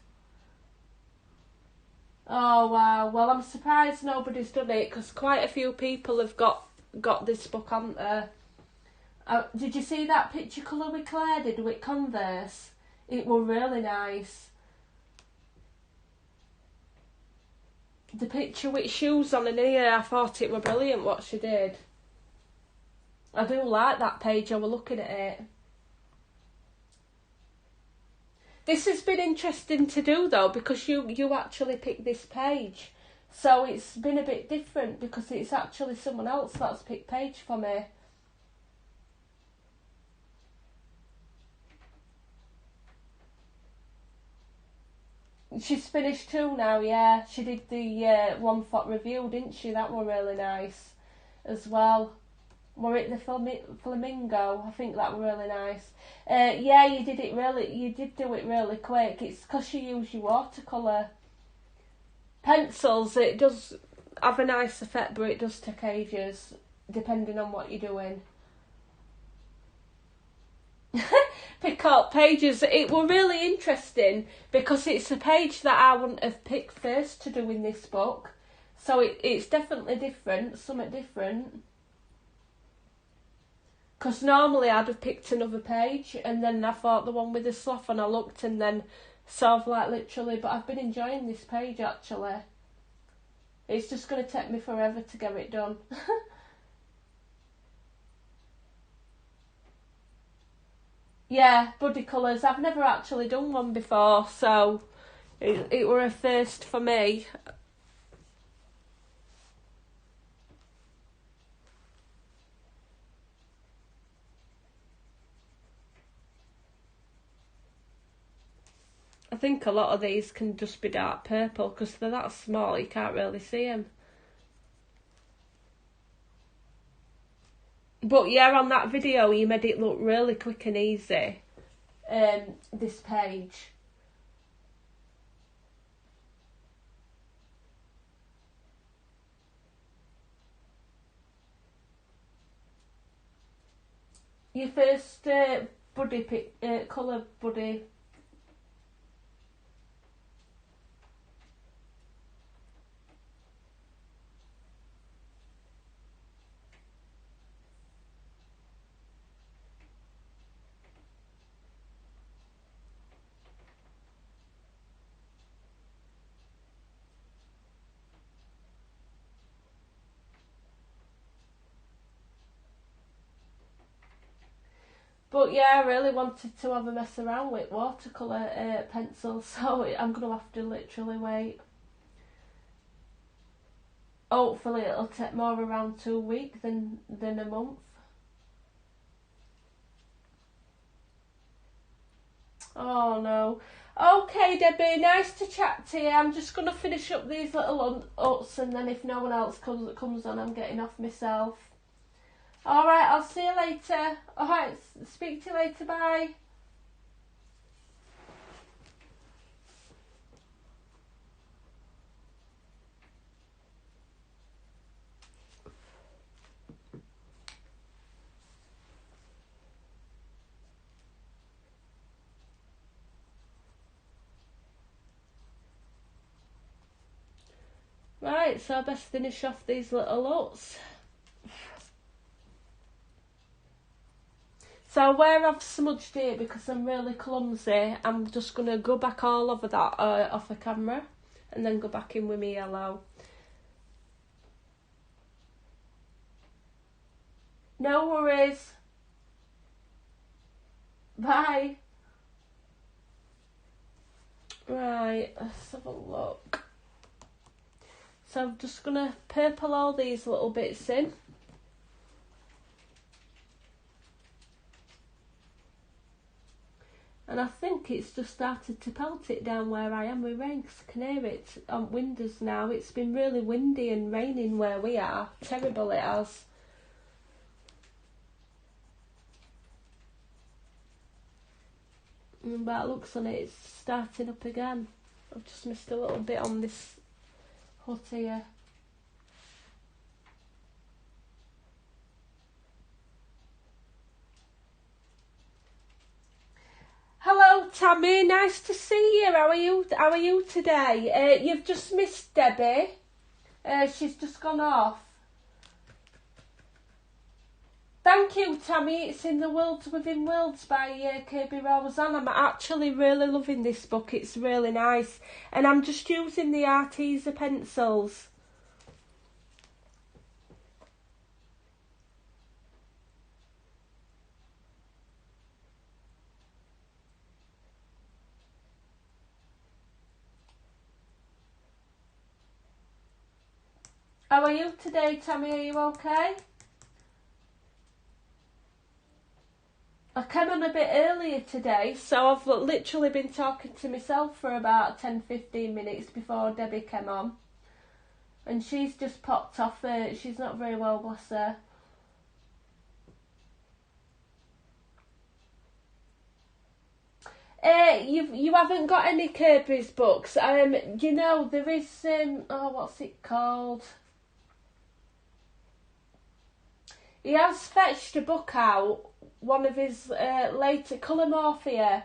Oh wow. Well, I'm surprised nobody's done it because quite a few people have got this book on there. Did you see that picture colour with Claire did with Converse? It were really nice. The picture with shoes on and ear, I thought it were brilliant what she did. I do like that page, I was looking at it. This has been interesting to do though because you actually picked this page. So it's been a bit different because it's actually someone else that's picked page for me. She's finished 2 now, yeah. She did the one foot review, didn't she? That were really nice as well. Were it the flamingo? I think that were really nice. Yeah, you did do it really quick. It's because you use your watercolour. Pencils, it does have a nice effect, but it does take ages, depending on what you're doing. Pick up pages. It were really interesting because it's a page that I wouldn't have picked first to do in this book. So it's definitely different, something different. Because normally I'd have picked another page and then I thought the one with the sloth and I looked and then sort of like literally, but I've been enjoying this page actually. It's just going to take me forever to get it done. Yeah, Buddy Colours. I've never actually done one before, so it were a first for me. I think a lot of these can just be dark purple because they're that small you can't really see them. But yeah, on that video you made it look really quick and easy. This page. Your first colour buddy. But yeah, I really wanted to have a mess around with watercolour pencils, so I'm going to have to literally wait. Hopefully it'll take more around 2 weeks than a month. Oh no. Okay, Debbie, nice to chat to you. I'm just going to finish up these little huts and then if no one else comes on, I'm getting off myself. Alright, I'll see you later. Alright, speak to you later, bye. Right, so I best finish off these little huts. So where I've smudged it because I'm really clumsy, I'm just going to go back all over that off the camera and then go back in with my yellow. No worries. Bye. Right, let's have a look. So I'm just going to purple all these little bits in. And I think it's just started to pelt it down where I am with rain because I can hear it on windows now. It's been really windy and raining where we are. Terrible it has. And by the looks on it, it's starting up again. I've just missed a little bit on this hut here. Hello Tammy, nice to see you. How are you today? You've just missed Debbie. She's just gone off. Thank you, Tammy. It's in the Worlds Within Worlds by Kirby Roseanne. I'm actually really loving this book. It's really nice. And I'm just using the Arteza pencils. How are you today, Tammy? Are you okay? I came on a bit earlier today, so I've literally been talking to myself for about 10-15 minutes before Debbie came on. And she's just popped off. She's not very well, bless her. You haven't got any Kirby's books. You know, there is, what's it called? He has fetched a book out, one of his later, Colour Morphia.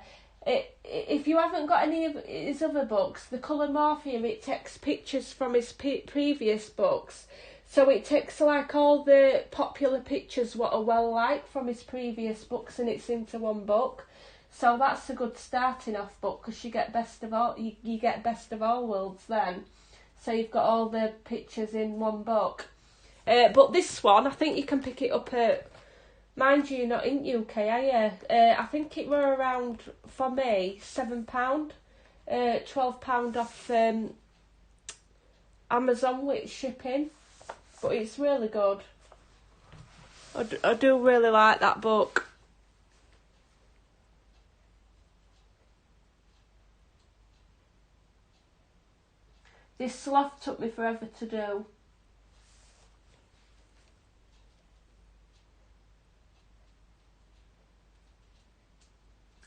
If you haven't got any of his other books, the Colour Morphia, it takes pictures from his previous books. So it takes like all the popular pictures what are well liked from his previous books and it's into one book. So that's a good starting off book because you get best of all worlds then. So you've got all the pictures in one book. But this one, I think you can pick it up at, mind you, you're not in UK, are you? I think it were around, for me, £7, £12 off Amazon with shipping. But it's really good. I do really like that book. This sloth took me forever to do.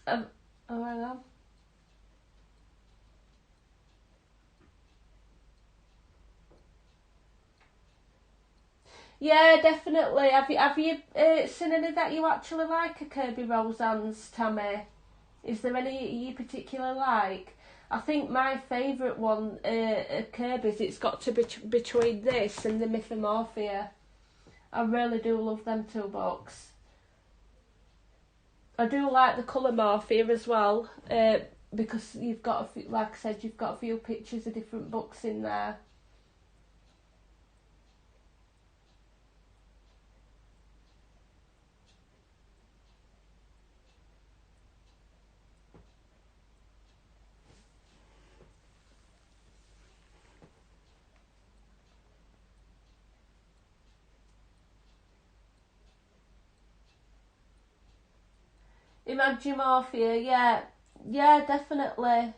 Oh, hang on. Yeah, definitely. Have you seen any that you actually like, Kirby Roseanne's, Tammy? Is there any you particularly like? I think my favourite one, Kirby's, it's got to be between this and the Mythomorphia. I really do love them two books. I do like the Colour Morphia as well, because you've got a few, like I said, you've got a few pictures of different books in there. Imagimorphia, yeah, definitely.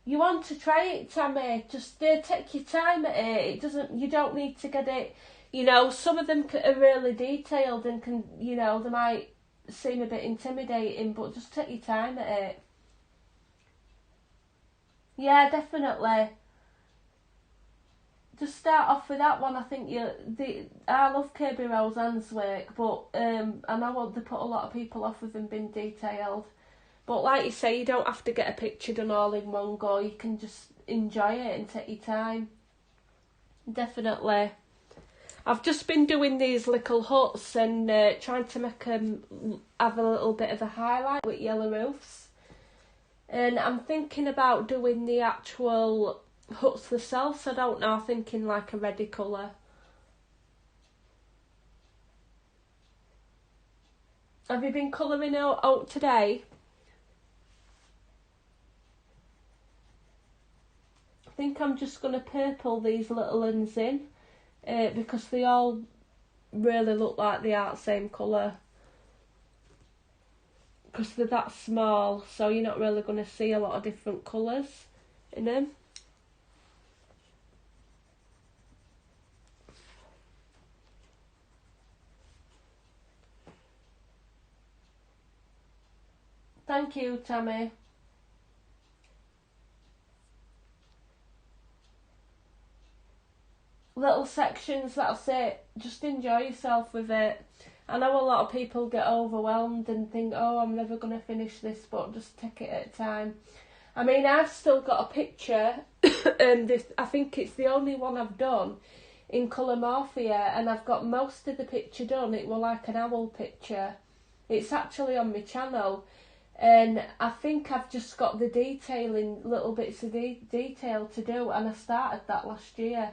You want to try it, Tammy? Just take your time at it. It doesn't. You don't need to get it. You know, some of them are really detailed and can. You know, they might seem a bit intimidating, but just take your time at it. Yeah, definitely. Just start off with that one. I think I love Kirby Roseanne's work, but I know they put a lot of people off with them being detailed. But like you say, you don't have to get a picture done all in one go. You can just enjoy it and take your time. Definitely. I've just been doing these little huts and trying to make them have a little bit of a highlight with yellow roofs. And I'm thinking about doing the actual huts themselves. I don't know, thinking like a reddy colour. Have you been colouring out today? I think I'm just going to purple these little ones in because they all really look like they are the same colour. Because they're that small, so you're not really going to see a lot of different colours in them. Thank you, Tammy. Little sections, that's it. Just enjoy yourself with it. I know a lot of people get overwhelmed and think, oh, I'm never going to finish this, but just take it at a time. I mean, I've still got a picture, and I think it's the only one I've done in Colour Morphia, and I've got most of the picture done. It was like an owl picture. It's actually on my channel, and I think I've just got the detailing, little bits of detail to do, and I started that last year.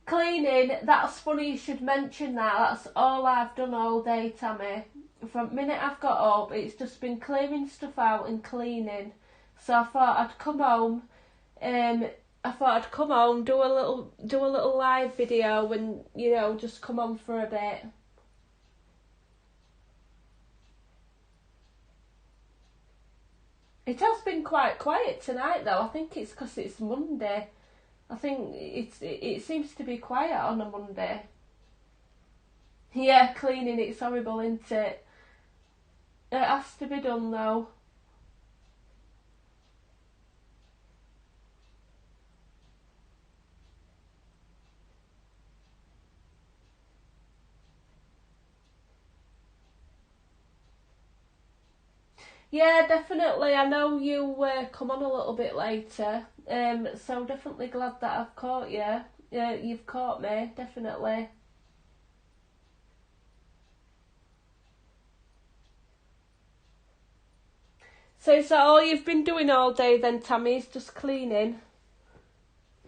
Cleaning, that's funny you should mention that. That's all I've done all day, Tammy. From the minute I've got up, it's just been clearing stuff out and cleaning. So I thought I'd come home. Do a little live video, and just come on for a bit. It has been quite quiet tonight, though. I think it's because it's Monday. I think it seems to be quiet on a Monday. Yeah, cleaning, it's horrible, isn't it? It has to be done, though. Yeah, definitely. I know you come on a little bit later, so definitely glad that I've caught you. You've caught me, definitely. So is that all you've been doing all day then, Tammy? Is just cleaning?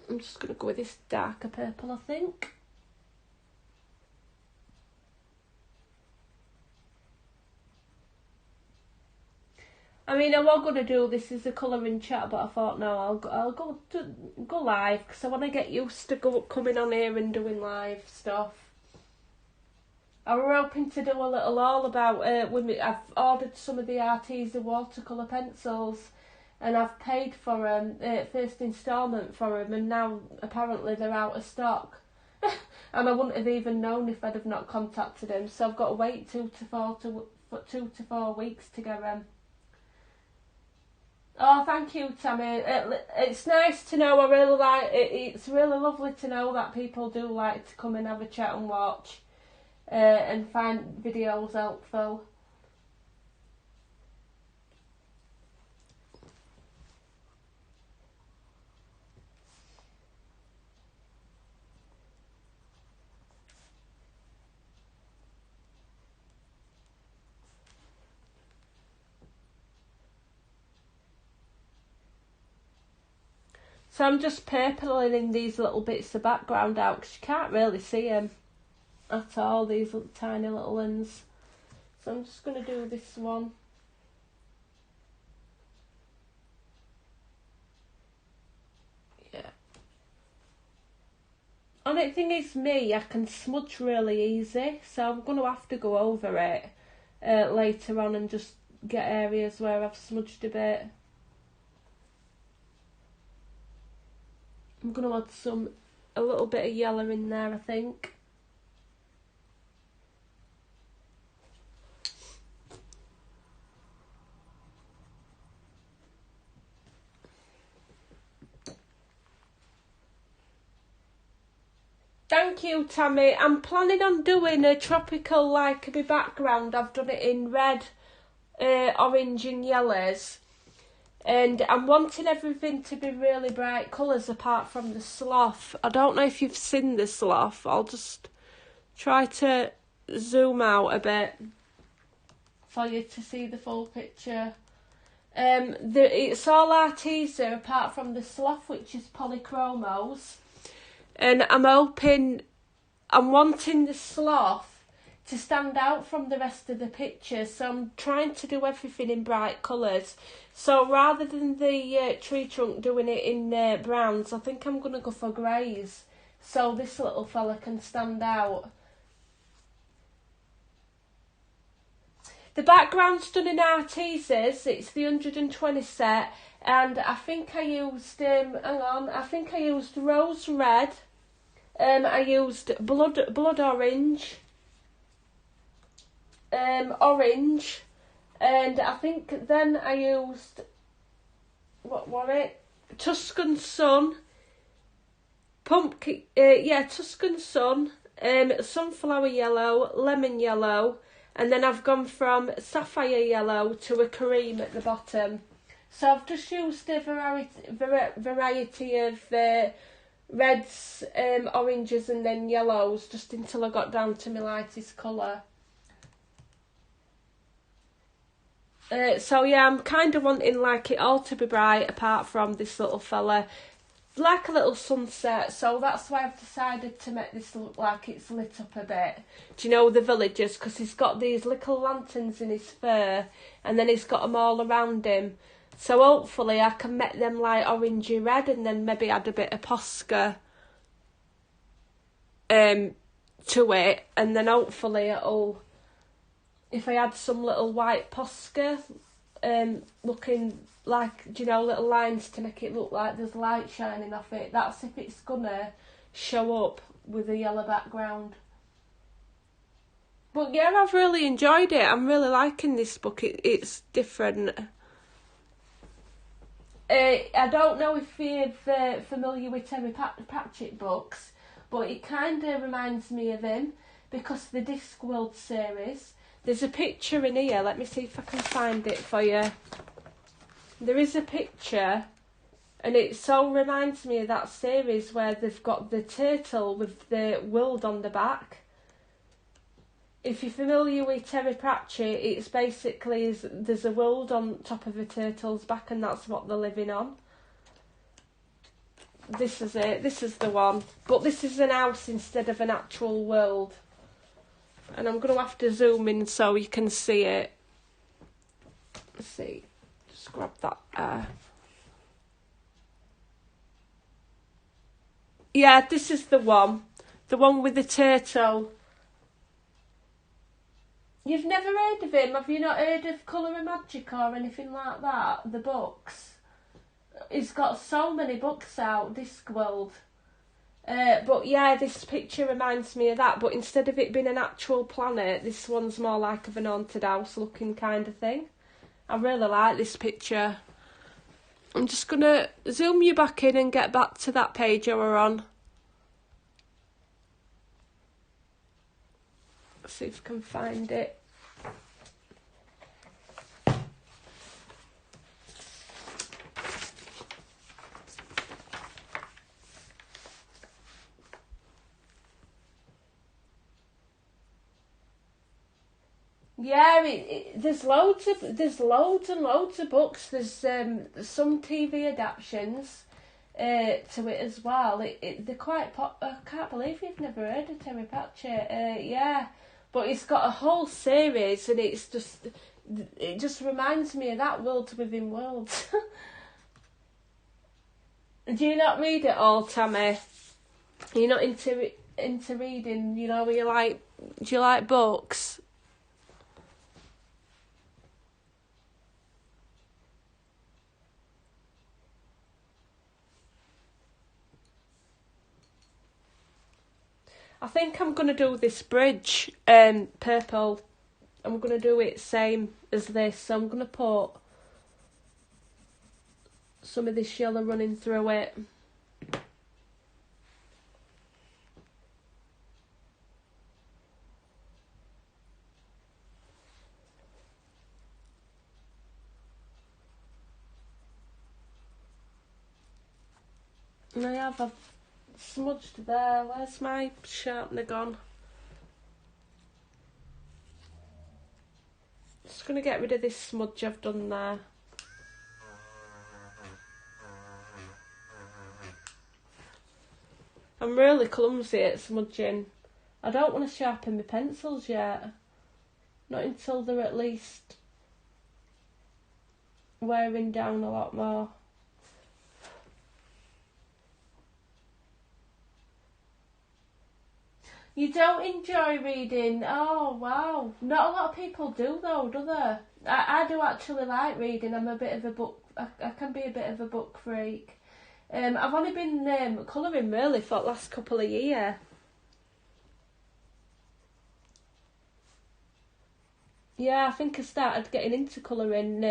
I'm just going to go with this darker purple, I think. I mean, I was going to do this as a colouring chat, but I thought, no, I'll go live, because I want to get used to coming on here and doing live stuff. I were hoping to do a little haul about women. I've ordered some of the Arteza watercolour pencils, and I've paid for them, first instalment for them, and now apparently they're out of stock. And I wouldn't have even known if I'd have not contacted them, so I've got to wait 2 to 4 weeks to get them. Oh, thank you, Tammy. It's nice to know. I really like it. It's really lovely to know that people do like to come and have a chat and watch, and find videos helpful. So I'm just purpling in these little bits of background out because you can't really see them at all, these little, tiny little ones. So I'm just going to do this one. Yeah. Only thing is me, I can smudge really easy, so I'm going to have to go over it later on and just get areas where I've smudged a bit. I'm going to add a little bit of yellow in there, I think. Thank you, Tammy. I'm planning on doing a tropical like background. I've done it in red, orange and yellows. And I'm wanting everything to be really bright colours apart from the sloth. I don't know if you've seen the sloth. I'll just try to zoom out a bit for you to see the full picture. It's all Arteza apart from the sloth, which is polychromos. And I'm wanting the sloth to stand out from the rest of the picture, so I'm trying to do everything in bright colours. So rather than the tree trunk doing it in browns, I think I'm going to go for greys, so this little fella can stand out. The background's done in Artezas. It's the 120 set, and I think I used, I think I used rose red, I used blood orange, orange, and I think then I used, what were it? Tuscan Sun, pumpkin, Tuscan Sun, sunflower yellow, lemon yellow, and then I've gone from sapphire yellow to a cream at the bottom. So I've just used a variety of reds, oranges and then yellows just until I got down to my lightest colour. So yeah, I'm kind of wanting like it all to be bright apart from this little fella, like a little sunset, so that's why I've decided to make this look like it's lit up a bit. Do you know the villagers? Because he's got these little lanterns in his fur and then he's got them all around him. So hopefully I can make them like orangey red and then maybe add a bit of Posca to it, and then hopefully it'll, if I add some little white Posca, looking like, do you know, little lines to make it look like there's light shining off it. That's if it's gonna show up with a yellow background. But yeah, I've really enjoyed it. I'm really liking this book. It's different. I don't know if you're familiar with Terry Pratchett books, but it kind of reminds me of him because of the Discworld series. There's a picture in here. Let me see if I can find it for you. There is a picture, and it so reminds me of that series where they've got the turtle with the world on the back. If you're familiar with Terry Pratchett, it's basically there's a world on top of a turtle's back, and that's what they're living on. This is it. This is the one. But this is an house instead of an actual world. And I'm going to have to zoom in so you can see it. Let's see. Just grab that. Yeah, this is the one. The one with the turtle. You've never heard of him? Have you not heard of Colour and Magic or anything like that? The books? He's got so many books out, Discworld. But yeah, this picture reminds me of that, but instead of it being an actual planet, this one's more like of an haunted house looking kind of thing. I really like this picture. I'm just going to zoom you back in and get back to that page you were on. Let's see if I can find it. Yeah, there's loads and loads of books. There's some TV adaptations to it as well. They're quite I can't believe you've never heard of Terry Pratchett. Yeah, but it's got a whole series, and it just reminds me of that Worlds Within Worlds. Do you not read it all, Tammy? You're not into reading, you know? Do you like books? I think I'm going to do this bridge, purple. I'm going to do it same as this. So I'm going to put some of this yellow running through it. And I've smudged there. Where's my sharpener gone? Just going to get rid of this smudge I've done there. I'm really clumsy at smudging. I don't want to sharpen my pencils yet. Not until they're at least wearing down a lot more. You don't enjoy reading? Oh, wow. Not a lot of people do, though, do they? I do actually like reading. I'm a bit of a book... I can be a bit of a book freak. I've only been colouring, really, for the last couple of years. Yeah, I think I started getting into colouring.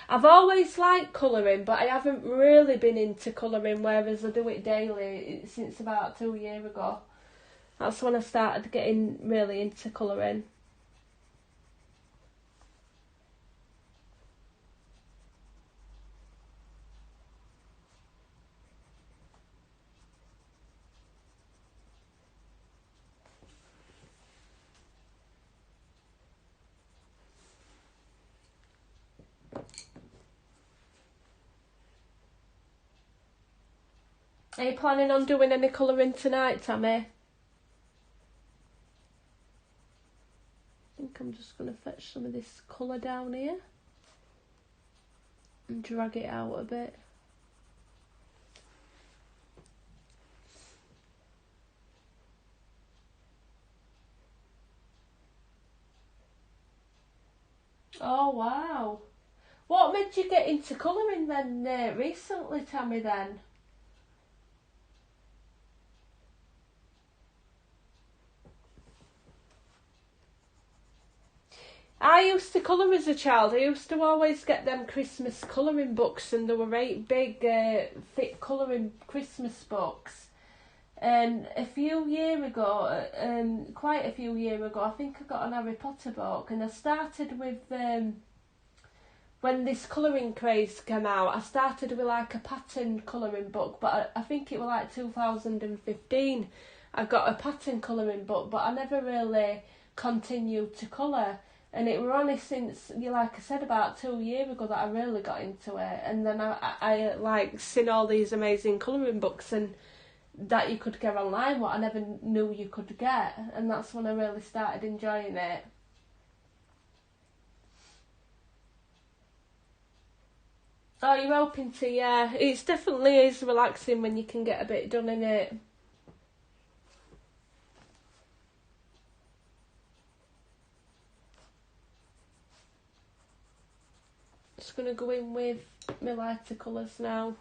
I've always liked colouring, but I haven't really been into colouring, whereas I do it daily since about 2 years ago. That's when I started getting really into colouring. Are you planning on doing any colouring tonight, Tammy? I think I'm just going to fetch some of this colour down here and drag it out a bit. Oh, wow. What made you get into colouring then recently, Tammy, then? I used to colour as a child. I used to always get them Christmas colouring books, and there were 8 big, thick colouring Christmas books. And a few years ago, quite a few years ago, I think I got an Harry Potter book, and I started with, when this colouring craze came out, I started with like a pattern colouring book, but I think it was like 2015. I got a pattern colouring book, but I never really continued to colour. And it were only since, like I said, about 2 years ago that I really got into it. And then I like seen all these amazing colouring books and that you could get online, what I never knew you could get. And that's when I really started enjoying it. Oh, you're hoping to, yeah. It's definitely is relaxing when you can get a bit done in it. just going to go in with my lighter colours now.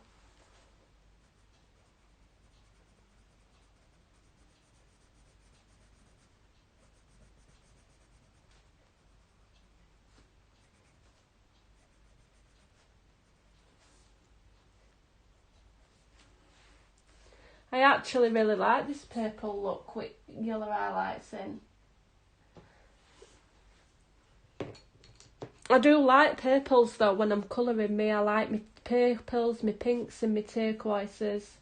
I actually really like this purple look with yellow highlights in. I do like purples though when I'm colouring me. I like my purples, my pinks and my turquoises.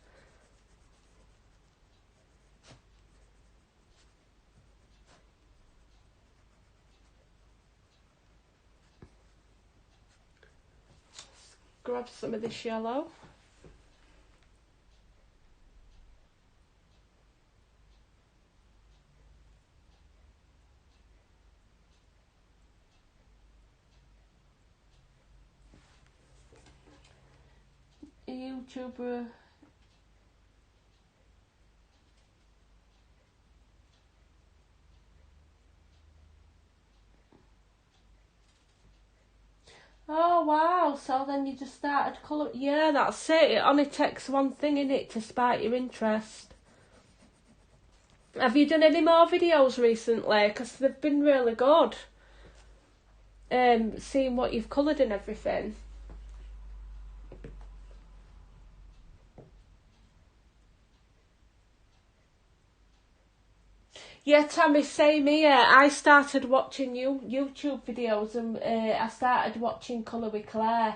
Let's grab some of this yellow. YouTuber. Oh wow, so then you just started colour. Yeah, that's it. It only takes one thing in it to spark your interest. Have you done any more videos recently? Because they've been really good. Seeing what you've coloured and everything. Yeah, Tammy, same here. I started watching YouTube videos and I started watching Colour with Claire,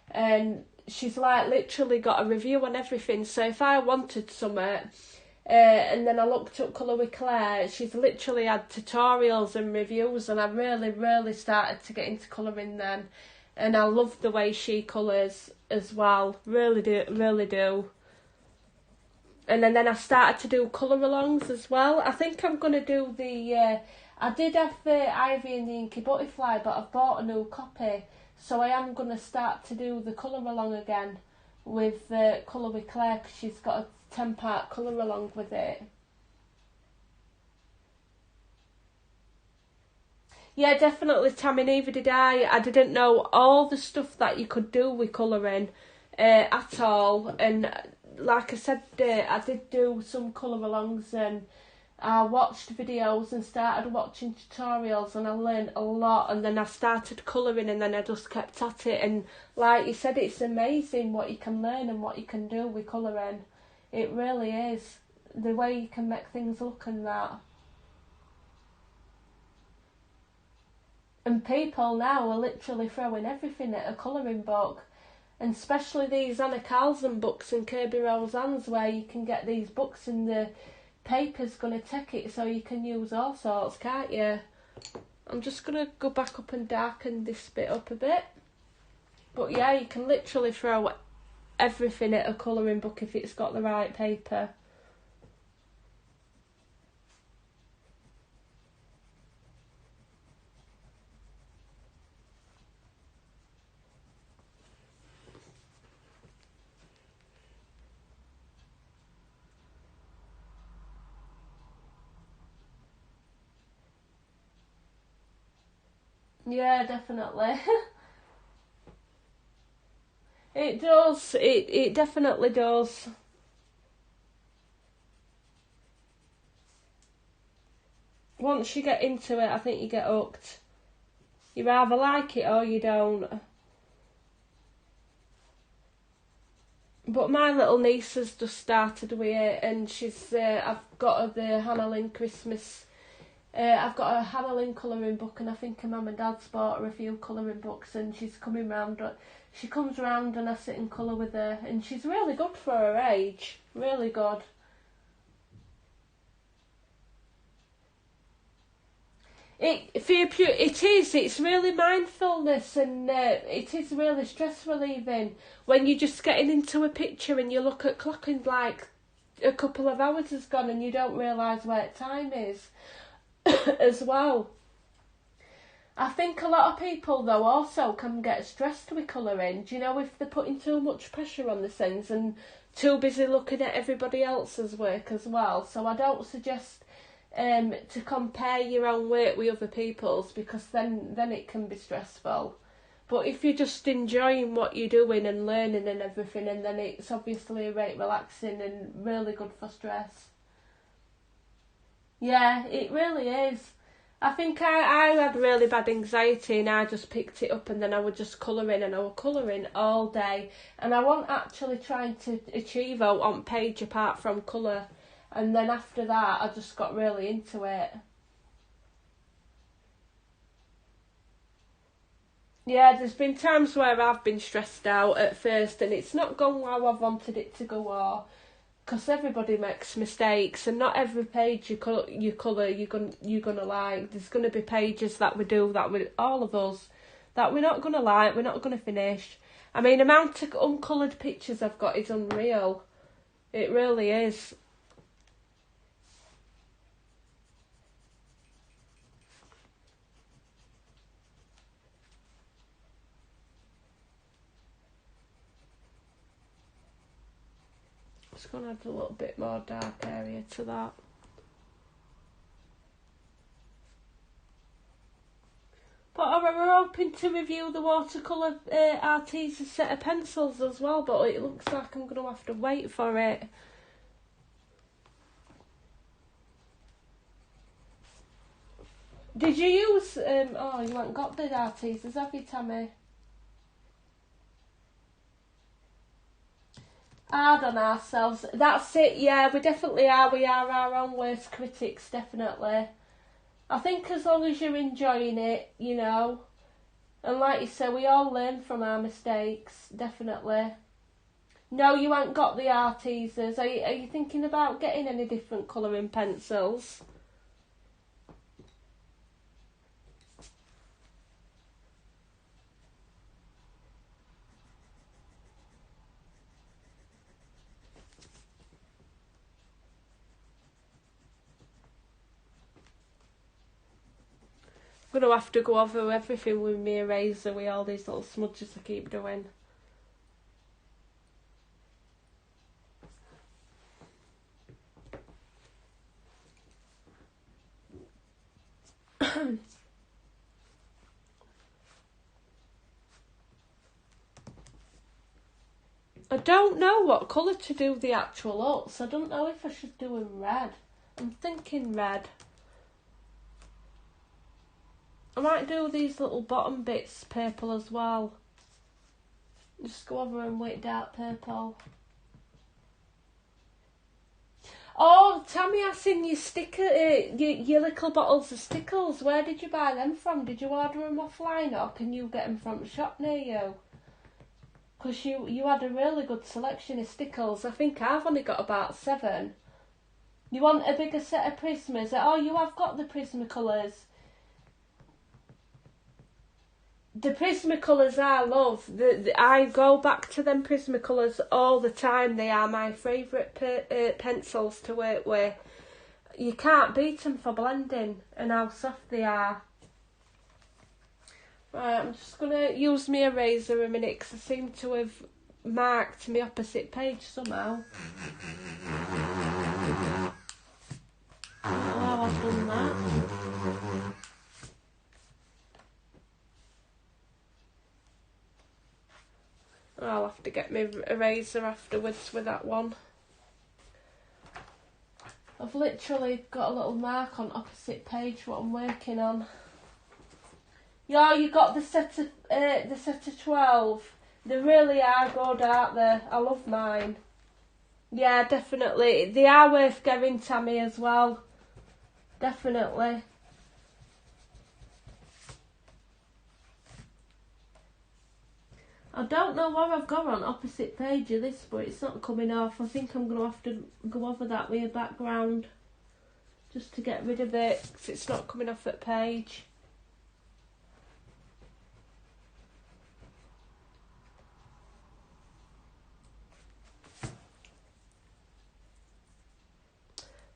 and she's like literally got a review on everything. So if I wanted something, and then I looked up Colour with Claire, she's literally had tutorials and reviews, and I really started to get into colouring then, and I love the way she colours as well. Really do. And then I started to do colour alongs as well. I think I'm going to do the... I did have the Ivy and the Inky Butterfly, but I've bought a new copy. So I am going to start to do the colour along again with Colour with Claire, because she's got a 10-part colour along with it. Yeah, definitely, Tammy, neither did I. I didn't know all the stuff that you could do with colouring at all. And like I said, I did do some colour alongs, and I watched videos and started watching tutorials, and I learned a lot, and then I started colouring, and then I just kept at it. And like you said, it's amazing what you can learn and what you can do with colouring. It really is. The way you can make things look and that. And people now are literally throwing everything at a colouring book. And especially these Anna Carlson books and Kirby Roseanne's, where you can get these books and the paper's going to take it, so you can use all sorts, can't you? I'm just going to go back up and darken this bit up a bit. But yeah, you can literally throw everything at a colouring book if it's got the right paper. Yeah, definitely. It does. It definitely does. Once you get into it, I think you get hooked. You either like it or you don't. But my little niece has just started with it, and she's. I've got her the Hannah Lynn Christmas. I've got a Hannah Lynn colouring book, and I think her mum and dad's bought her a few colouring books, and she's coming round. She comes round and I sit and colour with her, and she's really good for her age. Really good. It is. It's really mindfulness, and it is really stress relieving when you're just getting into a picture and you look at clock and like a couple of hours has gone and you don't realise where time is as well. I think a lot of people though also can get stressed with colouring. Do you know, if they're putting too much pressure on themselves and too busy looking at everybody else's work as well. So I don't suggest to compare your own work with other people's, because then it can be stressful. But if you're just enjoying what you're doing and learning and everything, and then it's obviously right relaxing and really good for stress. Yeah, it really is. I think I had really bad anxiety and I just picked it up and then I would just colouring and I was colouring all day. And I wasn't actually trying to achieve out on page apart from colour. And then after that I just got really into it. Yeah, there's been times where I've been stressed out at first and it's not gone how I've wanted it to go, or because everybody makes mistakes and not every page you colour you're gonna like. There's gonna be pages that we do that we all of us that we're not gonna like, we're not gonna finish. I mean, amount of uncoloured pictures I've got is unreal. It really is. Just gonna add a little bit more dark area to that. But we're hoping to review the watercolour Arteza set of pencils as well, but it looks like I'm going to have to wait for it. Did you use... oh, you haven't got the Artezas, have you, Tammy? Hard on ourselves. That's it, yeah, we definitely are. We are our own worst critics, definitely. I think as long as you're enjoying it, you know, and like you say, we all learn from our mistakes, definitely. No, you ain't got the Artezas. Are you thinking about getting any different colouring pencils? I'm going to have to go over everything with my eraser with all these little smudges I keep doing. I don't know what colour to do the actual huts. I don't know if I should do them red. I'm thinking red. I might do these little bottom bits purple as well. Just go over them with dark purple. Oh, Tammy, I seen your sticker, your little bottles of stickles. Where did you buy them from? Did you order them offline or can you get them from a shop near you? Because you had a really good selection of stickles. I think I've only got about 7. You want a bigger set of Prismas? Oh, you have got the Prismacolors. The Prismacolors I love. I go back to them Prismacolors all the time. They are my favourite pencils to work with. You can't beat them for blending and how soft they are. Right, I'm just going to use my eraser a minute because I seem to have marked my opposite page somehow. Oh, I've done that. I'll have to get my eraser afterwards with that one. I've literally got a little mark on opposite page what I'm working on. Yeah, you got the set of 12. They really are good, aren't they? I love mine. Yeah, definitely. They are worth getting, Tammy, as well. Definitely. I don't know what I've got on opposite page of this, but it's not coming off. I think I'm going to have to go over that with a background just to get rid of it because it's not coming off that page.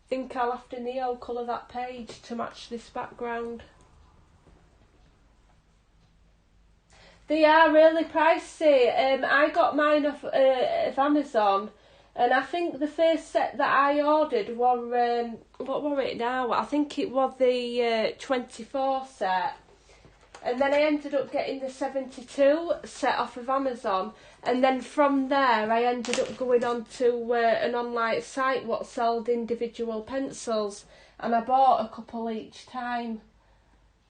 I think I'll have to neo colour that page to match this background. They are really pricey. I got mine off of Amazon, and I think the first set that I ordered was what were it now? I think it was the 24 set, And then I ended up getting the 72 set off of Amazon. And then from there, I ended up going on to an online site what sold individual pencils. And I bought a couple each time.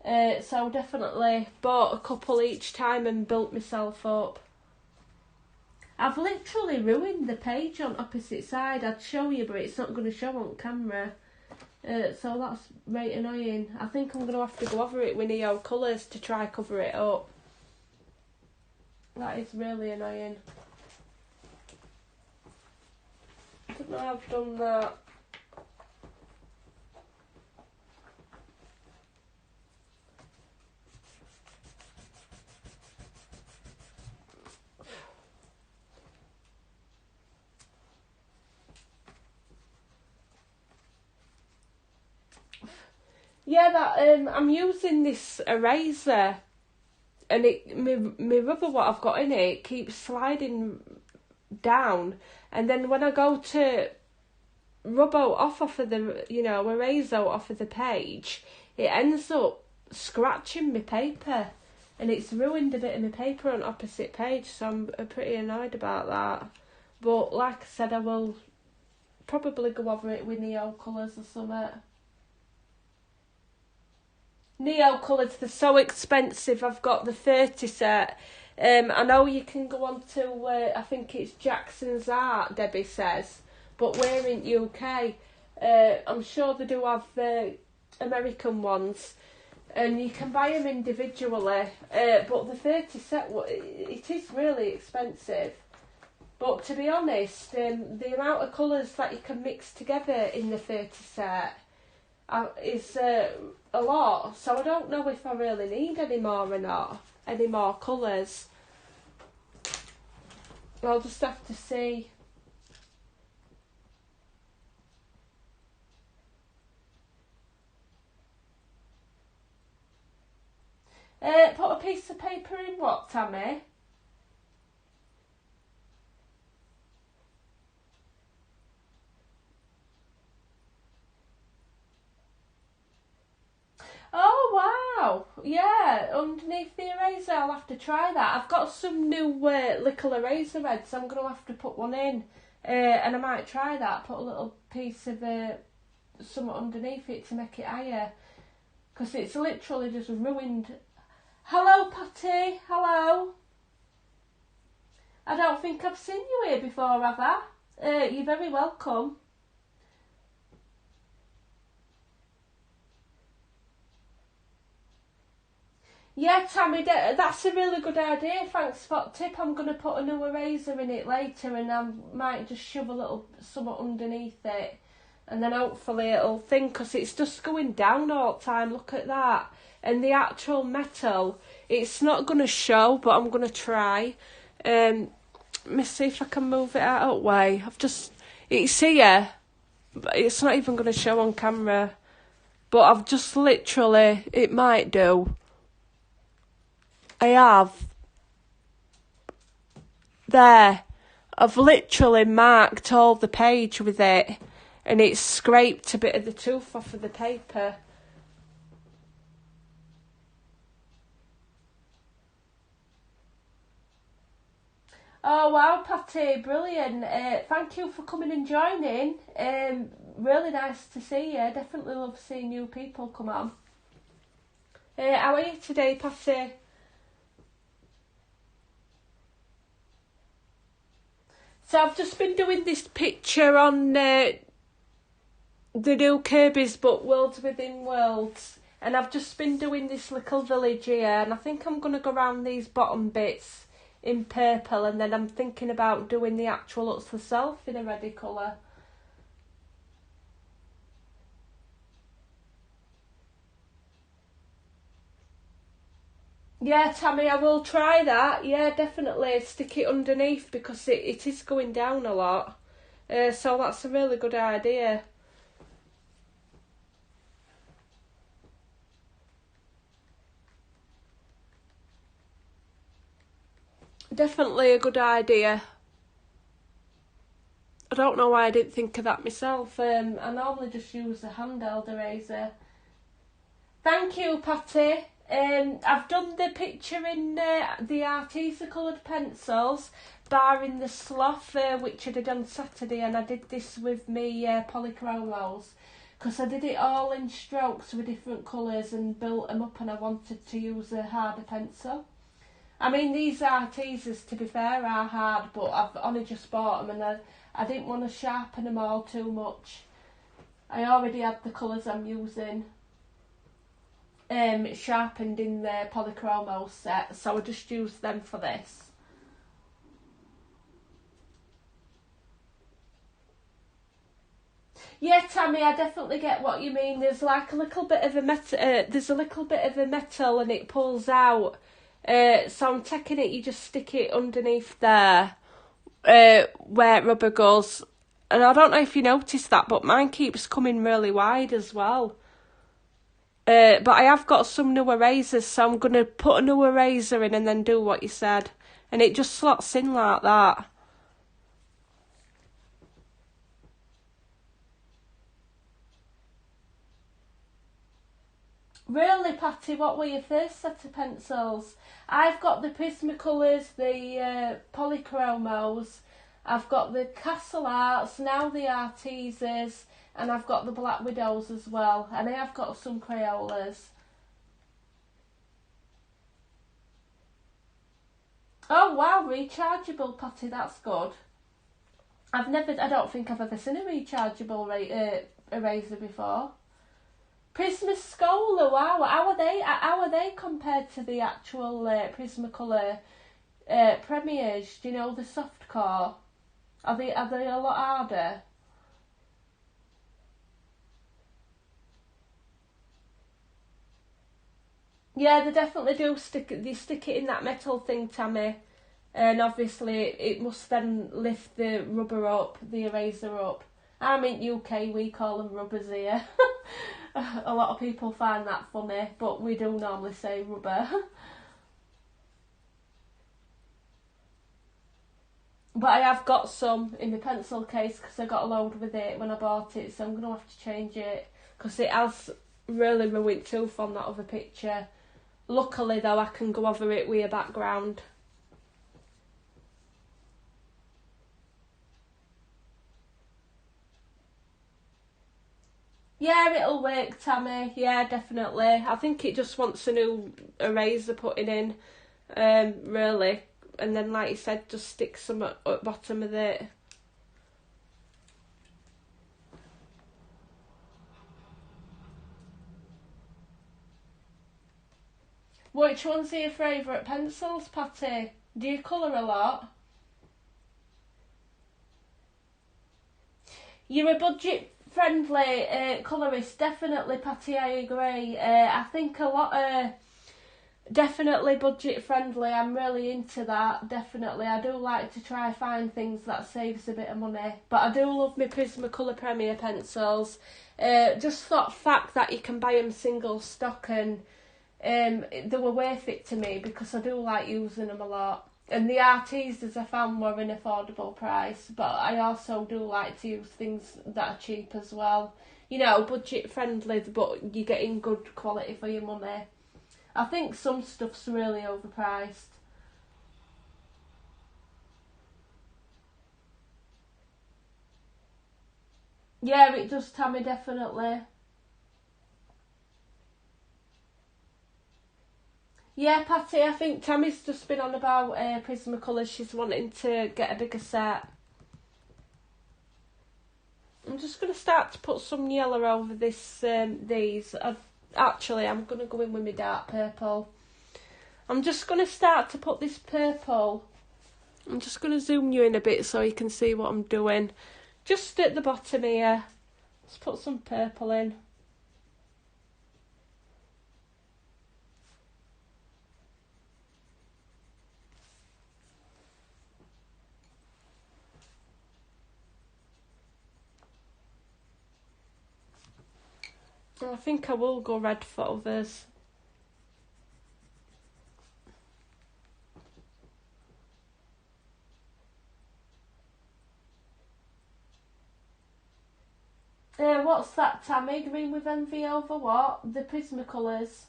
So definitely bought a couple each time and built myself up. I've literally ruined the page on opposite side. I'd show you, but it's not going to show on camera. So that's right annoying. I think I'm going to have to go over it with Neo Colours to try cover it up. That is really annoying. I don't know how I've done that. Yeah, that I'm using this eraser, and my rubber what I've got in it keeps sliding down, and then when I go to rub out off of the eraser off of the page, it ends up scratching my paper, and it's ruined a bit of my paper on opposite page. So I'm pretty annoyed about that. But like I said, I will probably go over it with Neo Colours or something. Neo Colours, they're so expensive. I've got the 30 set. I know you can go on to, I think it's Jackson's Art, Debbie says, but we're in UK. I'm sure they do have American ones, and you can buy them individually. But the 30 set, it is really expensive. But to be honest, the amount of colours that you can mix together in the 30 set is a lot, so I don't know if I really need any more or not, any more colours. I'll just have to see. Put a piece of paper in what, Tammy? Oh wow, yeah, underneath the eraser. I'll have to try that. I've got some new little eraser heads, so I'm going to have to put one in, and I might try that, put a little piece of something underneath it to make it higher, because it's literally just ruined. Hello Patty, hello. I don't think I've seen you here before, have I? You're very welcome. Yeah, Tammy, that's a really good idea. Thanks for the tip. I'm going to put a new eraser in it later, and I might just shove a little something underneath it, and then hopefully it'll think, because it's just going down all the time. Look at that. And the actual metal, it's not going to show, but I'm going to try. Let me see if I can move it out of the way. It's here, but it's not even going to show on camera. But I've just literally, it might do. I have. There. I've literally marked all the page with it, and it's scraped a bit of the tooth off of the paper. Oh wow, Patty, brilliant. Thank you for coming and joining. Really nice to see you. Definitely love seeing new people come on. How are you today, Patty? So I've just been doing this picture on the new Kirby's book, Worlds Within Worlds, and I've just been doing this little village here, and I think I'm going to go around these bottom bits in purple, and then I'm thinking about doing the actual huts herself in a reddy colour. Yeah, Tammy, I will try that. Yeah, definitely stick it underneath, because it is going down a lot. So that's a really good idea. Definitely a good idea. I don't know why I didn't think of that myself. I normally just use a handheld eraser. Thank you, Patty. I've done the picture in the Arteza coloured pencils, barring the sloth, which I did on Saturday, and I did this with me polychromos, because I did it all in strokes with different colours and built them up, and I wanted to use a harder pencil. I mean, these Artezas, to be fair, are hard, but I've only just bought them, and I didn't want to sharpen them all too much. I already had the colours I'm using sharpened in the polychromo set, so I just used them for this. Yeah, Tammy, I definitely get what you mean. There's like a little bit of a metal, and it pulls out. So I'm taking it. You just stick it underneath there, where rubber goes. And I don't know if you noticed that, but mine keeps coming really wide as well. But I have got some new erasers, so I'm going to put a new eraser in and then do what you said. And it just slots in like that. Really, Patty, what were your first set of pencils? I've got the Prismacolors, the Polychromos, I've got the Castle Arts, now the Artezas, and I've got the Black Widows as well, and I have got some Crayolas. Oh wow, rechargeable, Patty, that's good. I don't think I've ever seen a rechargeable eraser before. Prismascola, wow, how are they compared to the actual Prismacolor Premiers? Do you know the soft core? Are they a lot harder? Yeah, they definitely do stick it in that metal thing, Tammy. And obviously it must then lift the rubber up, the eraser up. I'm in UK, we call them rubbers here. A lot of people find that funny, but we do normally say rubber. But I have got some in my pencil case because I got a load with it when I bought it, so I'm going to have to change it because it has really ruined tooth on that other picture. Luckily though, I can go over it with a background. Yeah, it'll work, Tammy. Yeah, definitely. I think it just wants a new eraser putting in, really. And then, like you said, just stick some at the bottom of it. Which ones are your favourite pencils, Patty? Do you colour a lot? You're a budget-friendly colourist, definitely, Patty, I agree. I think a lot of... Definitely budget friendly, I'm really into that, definitely. I do like to try find things that saves a bit of money, but I do love my Prismacolor Premier pencils. Just that fact that you can buy them single stock, and they were worth it to me because I do like using them a lot. And the Artezas I found were an affordable price, but I also do like to use things that are cheap as well. You know, budget friendly, but you're getting good quality for your money. I think some stuff's really overpriced. Yeah, it does, Tammy, definitely. Yeah, Patty, I think Tammy's just been on about Prismacolor. She's wanting to get a bigger set. I'm just going to start to put some yellow over these. Actually, I'm going to go in with my dark purple. I'm just going to start to put this purple. I'm just going to zoom you in a bit so you can see what I'm doing. Just at the bottom here. Let's put some purple in. I think I will go red for others. What's that, Tammy? Green with envy over what? The Prismacolors.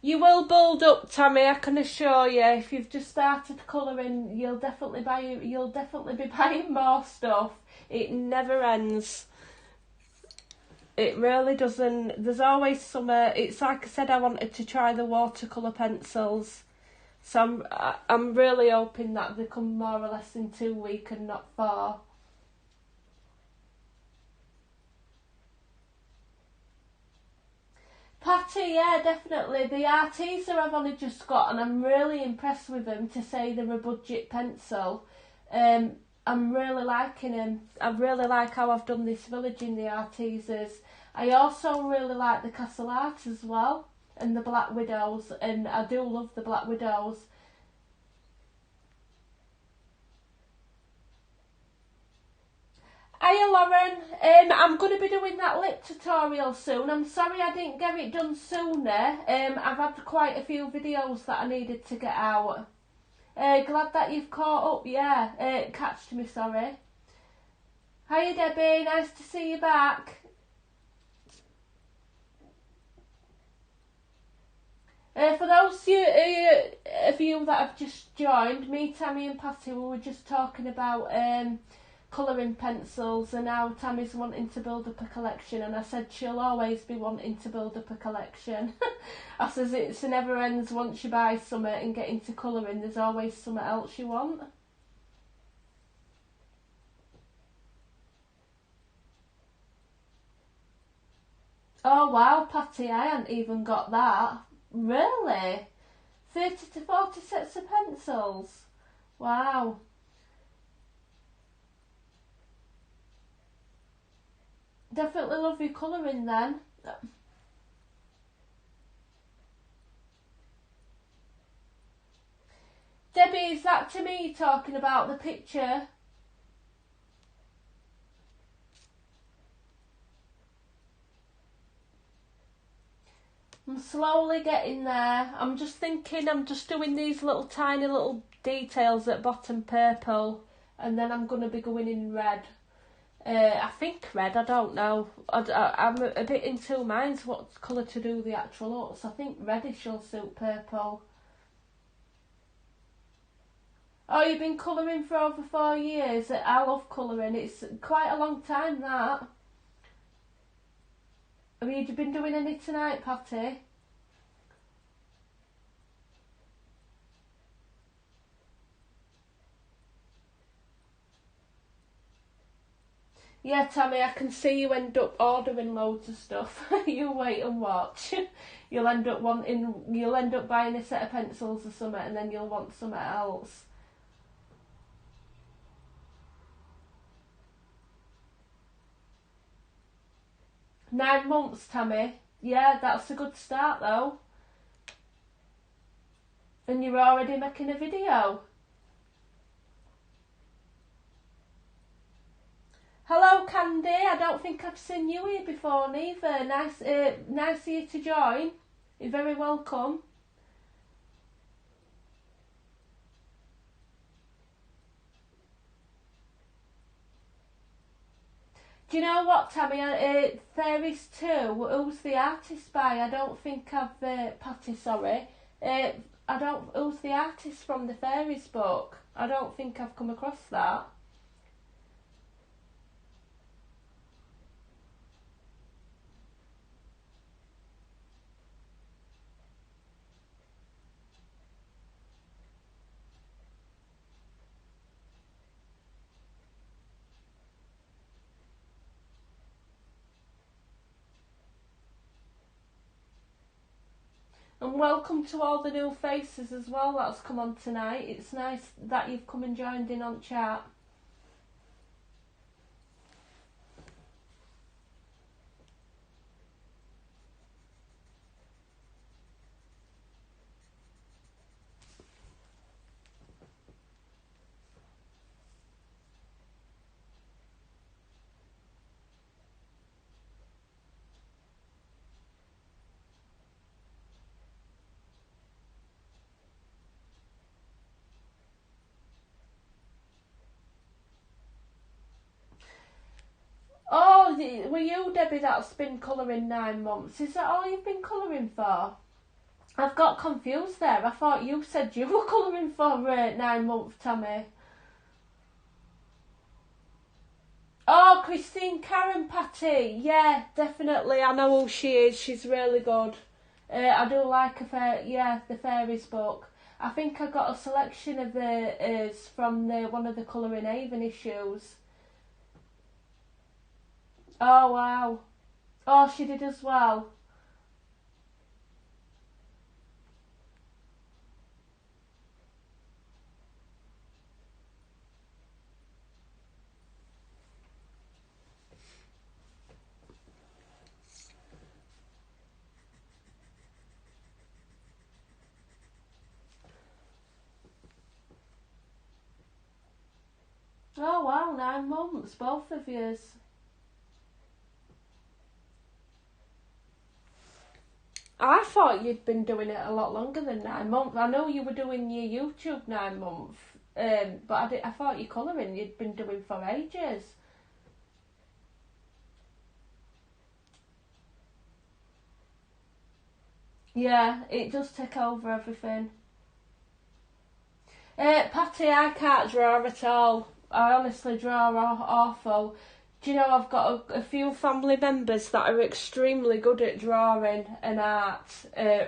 You will build up, Tammy, I can assure you. If you've just started colouring, you'll definitely be buying more stuff. It never ends. It really doesn't. There's always summer. It's like I said, I wanted to try the watercolour pencils. So I'm really hoping that they come more or less in 2 weeks and not 4. Patty, yeah, definitely. The Arteza I've only just got, and I'm really impressed with them. To say they're a budget pencil, I'm really liking them. I really like how I've done this village in the Artezas. I also really like the Castle Art as well, and the Black Widows, and I do love the Black Widows. Hiya Lauren, I'm going to be doing that lip tutorial soon. I'm sorry I didn't get it done sooner. I've had quite a few videos that I needed to get out. Glad that you've caught up, yeah. Catched me, sorry. Hiya Debbie, nice to see you back. For those of you that have just joined, me, Tammy and Patty, we were just talking about colouring pencils, and now Tammy's wanting to build up a collection, and I said she'll always be wanting to build up a collection. I says it's never ends. Once you buy something and get into colouring, there's always something else you want. Oh wow, Patty, I hadn't even got that. Really? 30 to 40 sets of pencils? Wow. Definitely love your colouring then. Debbie, is that to me talking about the picture? I'm slowly getting there. I'm just thinking, I'm just doing these little tiny little details at bottom purple, and then I'm going to be going in red. I think red, I don't know. I'm a bit in two minds what colour to do the actual looks. I think reddish will suit purple. Oh, you've been colouring for over 4 years? I love colouring. It's quite a long time, that. Have you been doing any tonight, Patty? Yeah, Tammy, I can see you end up ordering loads of stuff. You wait and watch. You'll end up buying a set of pencils or something, and then you'll want something else. 9 months, Tammy. Yeah, that's a good start though. And you're already making a video. Hello, Candy. I don't think I've seen you here before neither. Nice of you to join. You're very welcome. Do you know what, Tammy? Fairies 2, who's the artist by? I don't think I've... Patty, sorry. Who's the artist from the Fairies book? I don't think I've come across that. And welcome to all the new faces as well that's come on tonight. It's nice that you've come and joined in on chat. Oh, were you, Debbie, that's been colouring 9 months? Is that all you've been colouring for? I've got confused there. I thought you said you were colouring for 9 months, Tammy. Oh, Christine Karen Patty. Yeah, definitely. I know who she is. She's really good. I do like the fairies book. I think I got a selection of hers from one of the Colouring Avon issues. Oh wow. Oh, she did as well. Oh wow, 9 months, both of yous. I thought you'd been doing it a lot longer than 9 months. I know you were doing your YouTube 9 months, but I thought your colouring you'd been doing for ages. Yeah, it does take over everything. Patty, I can't draw at all. I honestly draw awful. Do you know I've got a few family members that are extremely good at drawing and art,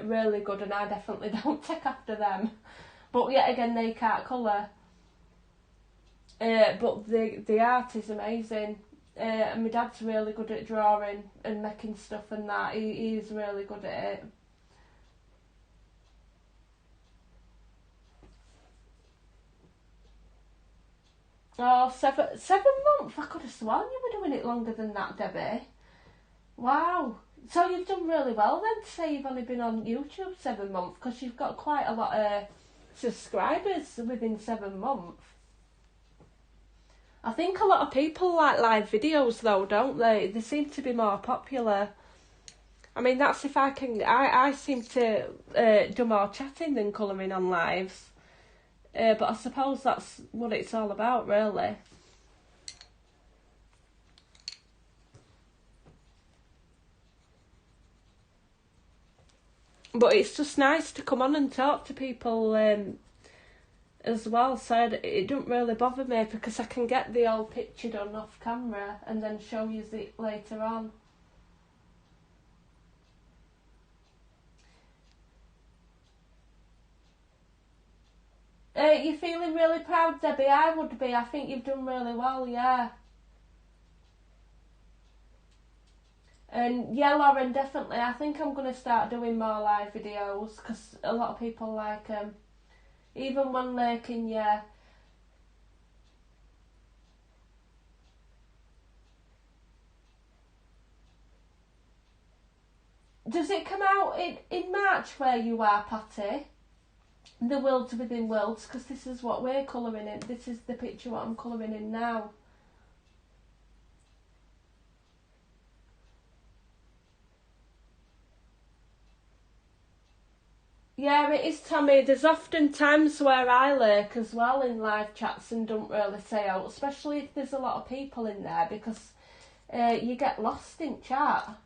really good, and I definitely don't take after them. But yet again, they can't colour. But the art is amazing. And my dad's really good at drawing and making stuff and that. He's really good at it. Oh, 7 months? I could have sworn you were doing it longer than that, Debbie. Wow. So you've done really well then to say you've only been on YouTube 7 months, because you've got quite a lot of subscribers within 7 months. I think a lot of people like live videos though, don't they? They seem to be more popular. I mean, that's if I can. I seem to do more chatting than colouring on lives. But I suppose that's what it's all about, really. But it's just nice to come on and talk to people as well. So it don't really bother me because I can get the old picture done off camera and then show you it later on. You're feeling really proud, Debbie? I would be. I think you've done really well, yeah. And yeah, Lauren, definitely. I think I'm going to start doing more live videos because a lot of people like them. Even one lurking, yeah. Does it come out in March where you are, Patty? The Worlds Within Worlds, because this is what we're colouring in. This is the picture what I'm colouring in now. Yeah, it is, Tammy. There's often times where I lurk as well in live chats and don't really say out, especially if there's a lot of people in there, because you get lost in chat.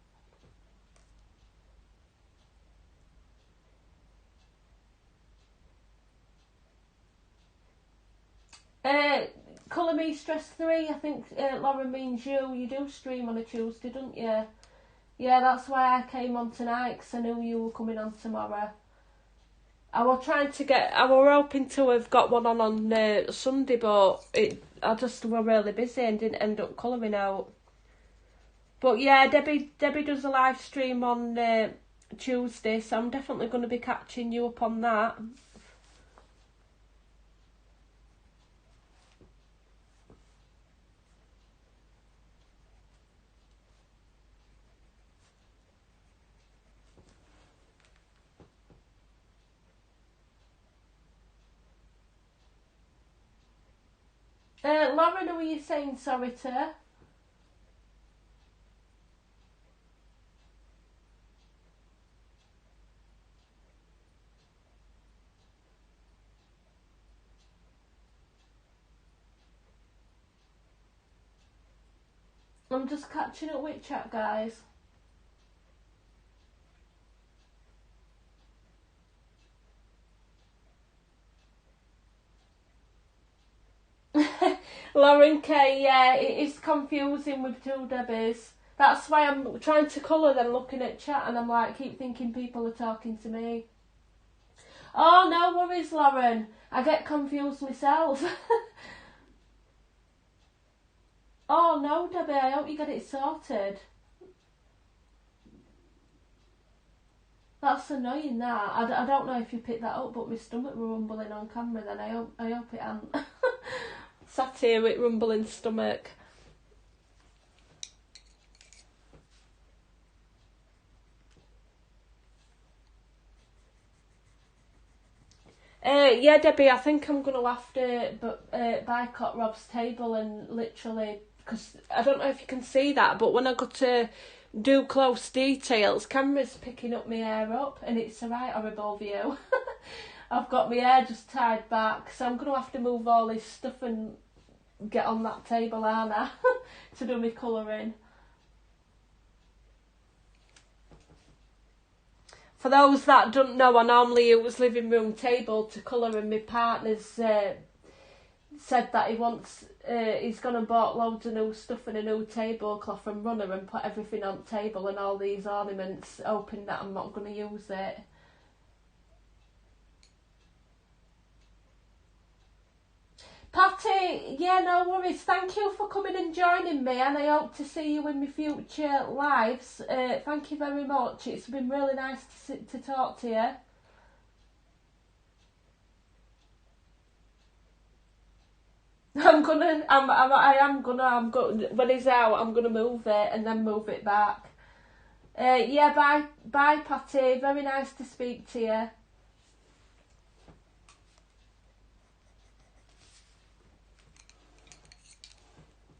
Uh, Colour Me Stress 3, I think Lauren means you. You do stream on a Tuesday, don't you? Yeah, that's why I came on tonight, because I knew you were coming on tomorrow. I were hoping to have got one on Sunday, but I just were really busy and didn't end up colouring out. But yeah, Debbie does a live stream on Tuesday, so I'm definitely going to be catching you up on that. Lauren, who are you saying sorry to? I'm just catching up with chat, guys. Lauren K, yeah, it is confusing with two Debbies. That's why I'm trying to colour them looking at chat, and I'm like, keep thinking people are talking to me. Oh, no worries, Lauren. I get confused myself. Oh, no, Debbie, I hope you get it sorted. That's annoying, that. I don't know if you picked that up, but my stomach were rumbling on camera then. I hope it hadn't. Sat here with rumbling stomach. Yeah, Debbie, I think I'm going to have to boycott Rob's table and literally, because I don't know if you can see that, but when I go to do close details, camera's picking up my hair up and it's a right horrible view. I've got my hair just tied back, so I'm going to have to move all this stuff and get on that table, aren't I, to do my colouring. For those that don't know, I normally use living room table to colour, and my partner's said that he's gone and bought loads of new stuff and a new tablecloth from Runner and put everything on table and all these ornaments, hoping that I'm not going to use it. Patty, yeah, no worries. Thank you for coming and joining me, and I hope to see you in my future lives. Thank you very much. It's been really nice to talk to you. I'm gonna, when he's out, I'm gonna move it and then move it back. Yeah, bye, Patty. Very nice to speak to you.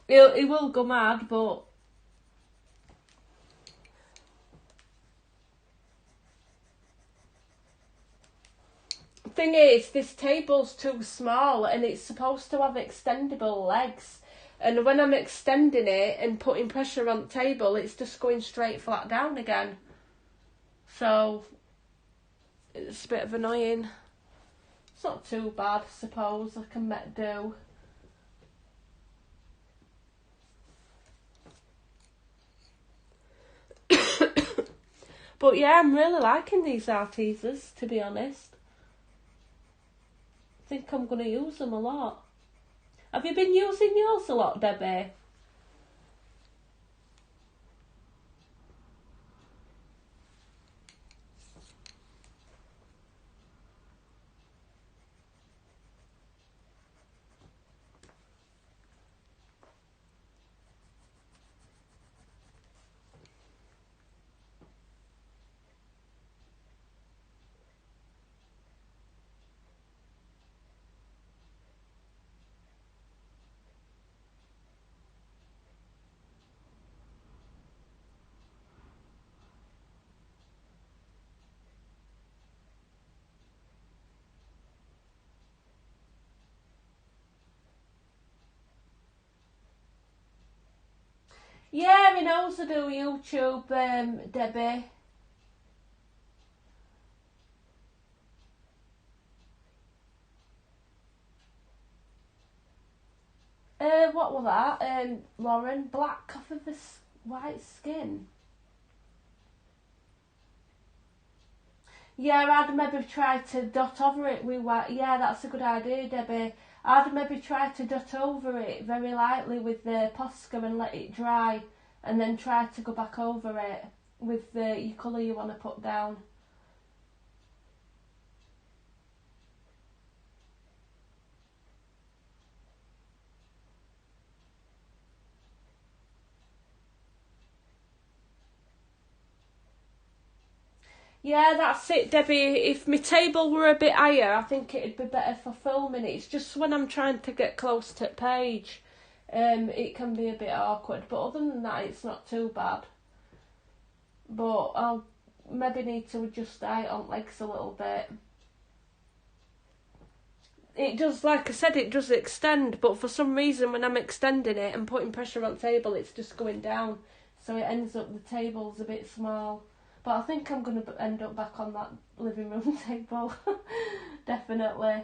He will go mad, but thing is, this table's too small and it's supposed to have extendable legs. And when I'm extending it and putting pressure on the table, it's just going straight flat down again. So it's a bit of annoying. It's not too bad, I suppose. I can make do. But yeah, I'm really liking these Artezas, to be honest. I think I'm going to use them a lot. Have you been using yours a lot, Debbie? Yeah, he knows I do YouTube, Debbie. What was that? Lauren, black coffee with white skin. Yeah, I'd maybe try to dot over it with white. Yeah, that's a good idea, Debbie. I'd maybe try to dot over it very lightly with the Posca and let it dry, and then try to go back over it with the colour you want to put down. Yeah, that's it, Debbie. If my table were a bit higher, I think it'd be better for filming. It's just when I'm trying to get close to the page, it can be a bit awkward. But other than that, it's not too bad. But I'll maybe need to adjust the height on legs a little bit. It does, like I said, it does extend, but for some reason when I'm extending it and putting pressure on the table, it's just going down. So it ends up the table's a bit small. But I think I'm going to end up back on that living room table. Definitely.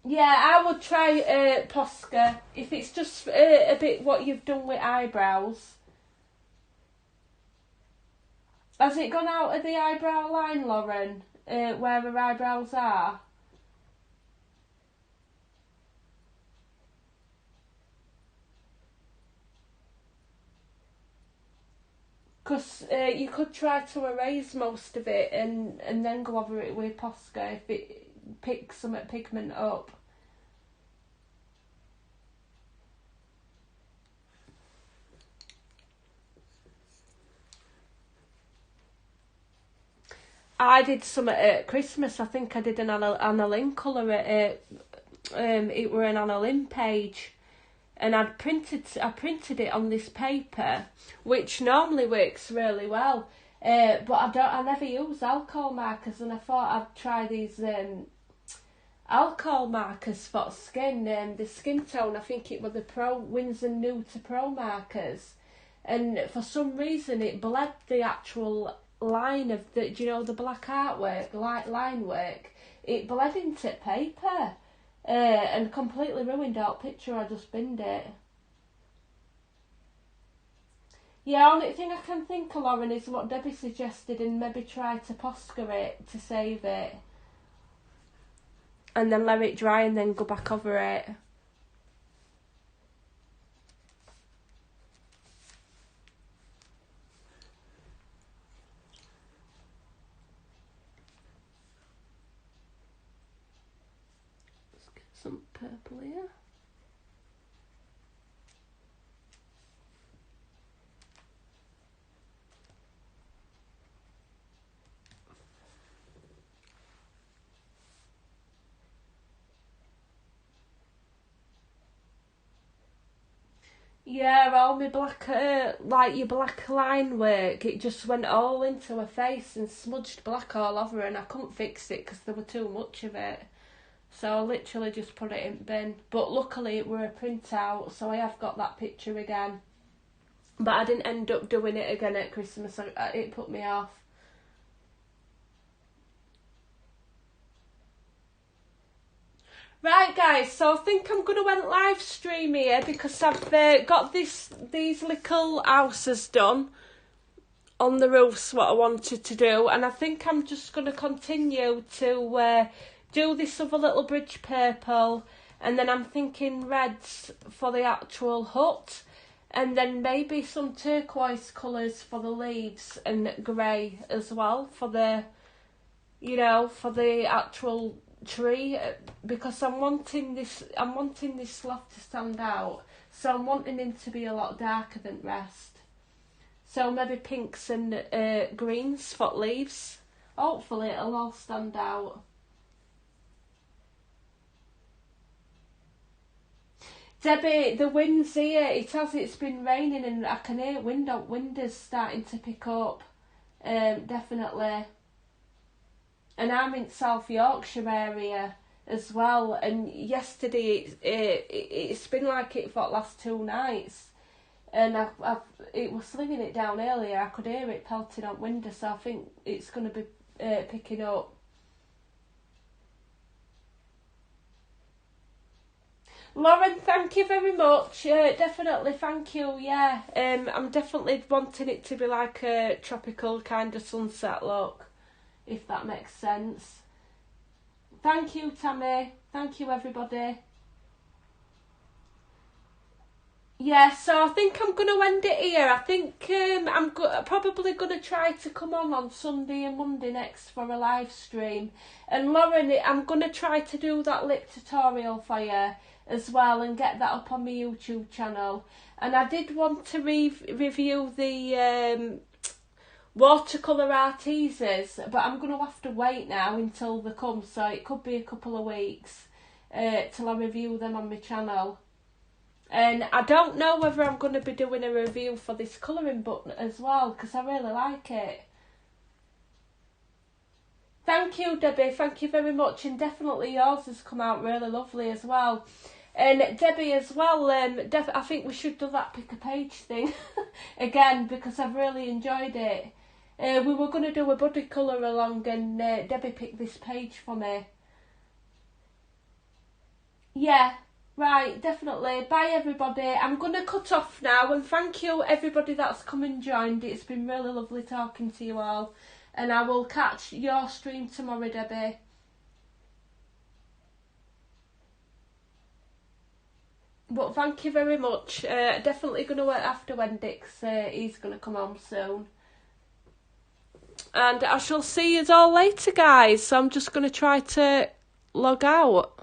Yeah, I would try Posca. If it's just a bit what you've done with eyebrows. Has it gone out of the eyebrow line, Lauren? Where her eyebrows are? Because you could try to erase most of it and then go over it with Posca if it picks some pigment up. I did some at Christmas. I think I did an Anna Lynn colour at it were an Anna Lynn page, and I printed it on this paper, which normally works really well. But I never use alcohol markers, and I thought I'd try these alcohol markers for skin. The skin tone, I think it was the Pro Winsor New to Pro markers, and for some reason it bled the actual line of the black artwork, light line work. It bled into paper. And completely ruined out picture. I just binned it. Yeah, only thing I can think of, Lauren, is what Debbie suggested, and maybe try to Posca it to save it, and then let it dry, and then go back over it. Let's get some purple here. Yeah, all my black, like your black line work, it just went all into her face and smudged black all over her, and I couldn't fix it because there were too much of it. So I literally just put it in bin. But luckily it were a printout, so I have got that picture again. But I didn't end up doing it again at Christmas. It put me off. Right, guys, so I think I'm going to end live stream here because I've got these little houses done on the roofs, what I wanted to do, and I think I'm just going to continue to do this other little bridge purple, and then I'm thinking reds for the actual hut, and then maybe some turquoise colours for the leaves, and grey as well for the, for the actual tree, because I'm wanting this loft to stand out, so I'm wanting him to be a lot darker than rest. So maybe pinks and greens for leaves. Hopefully it'll all stand out. Debbie, the wind's here. It's been raining, and I can hear windows starting to pick up. Definitely. And I'm in South Yorkshire area as well. And yesterday it's been like it for the last 2 nights. And it was slinging it down earlier. I could hear it pelting on windows, so I think it's going to be picking up. Lauren, thank you very much. Definitely, thank you. Yeah, I'm definitely wanting it to be like a tropical kind of sunset look, if that makes sense. Thank you, Tammy. Thank you, everybody. Yeah, so I think I'm going to end it here. I think I'm probably going to try to come on Sunday and Monday next for a live stream. And Lauren, I'm going to try to do that lip tutorial for you as well and get that up on my YouTube channel. And I did want to review the watercolour Arteses, but I'm going to have to wait now until they come, so it could be a couple of weeks till I review them on my channel. And I don't know whether I'm going to be doing a review for this colouring book as well, because I really like it. Thank you, Debbie. Thank you very much. And definitely yours has come out really lovely as well. And Debbie as well, I think we should do that pick a page thing again, because I've really enjoyed it. We were going to do a buddy colour along, and Debbie picked this page for me. Yeah, right, definitely. Bye everybody. I'm going to cut off now, and thank you everybody that's come and joined. It's been really lovely talking to you all, and I will catch your stream tomorrow, Debbie. But thank you very much. Definitely going to work after when he's going to come on soon. And I shall see you all later, guys. So I'm just going to try to log out.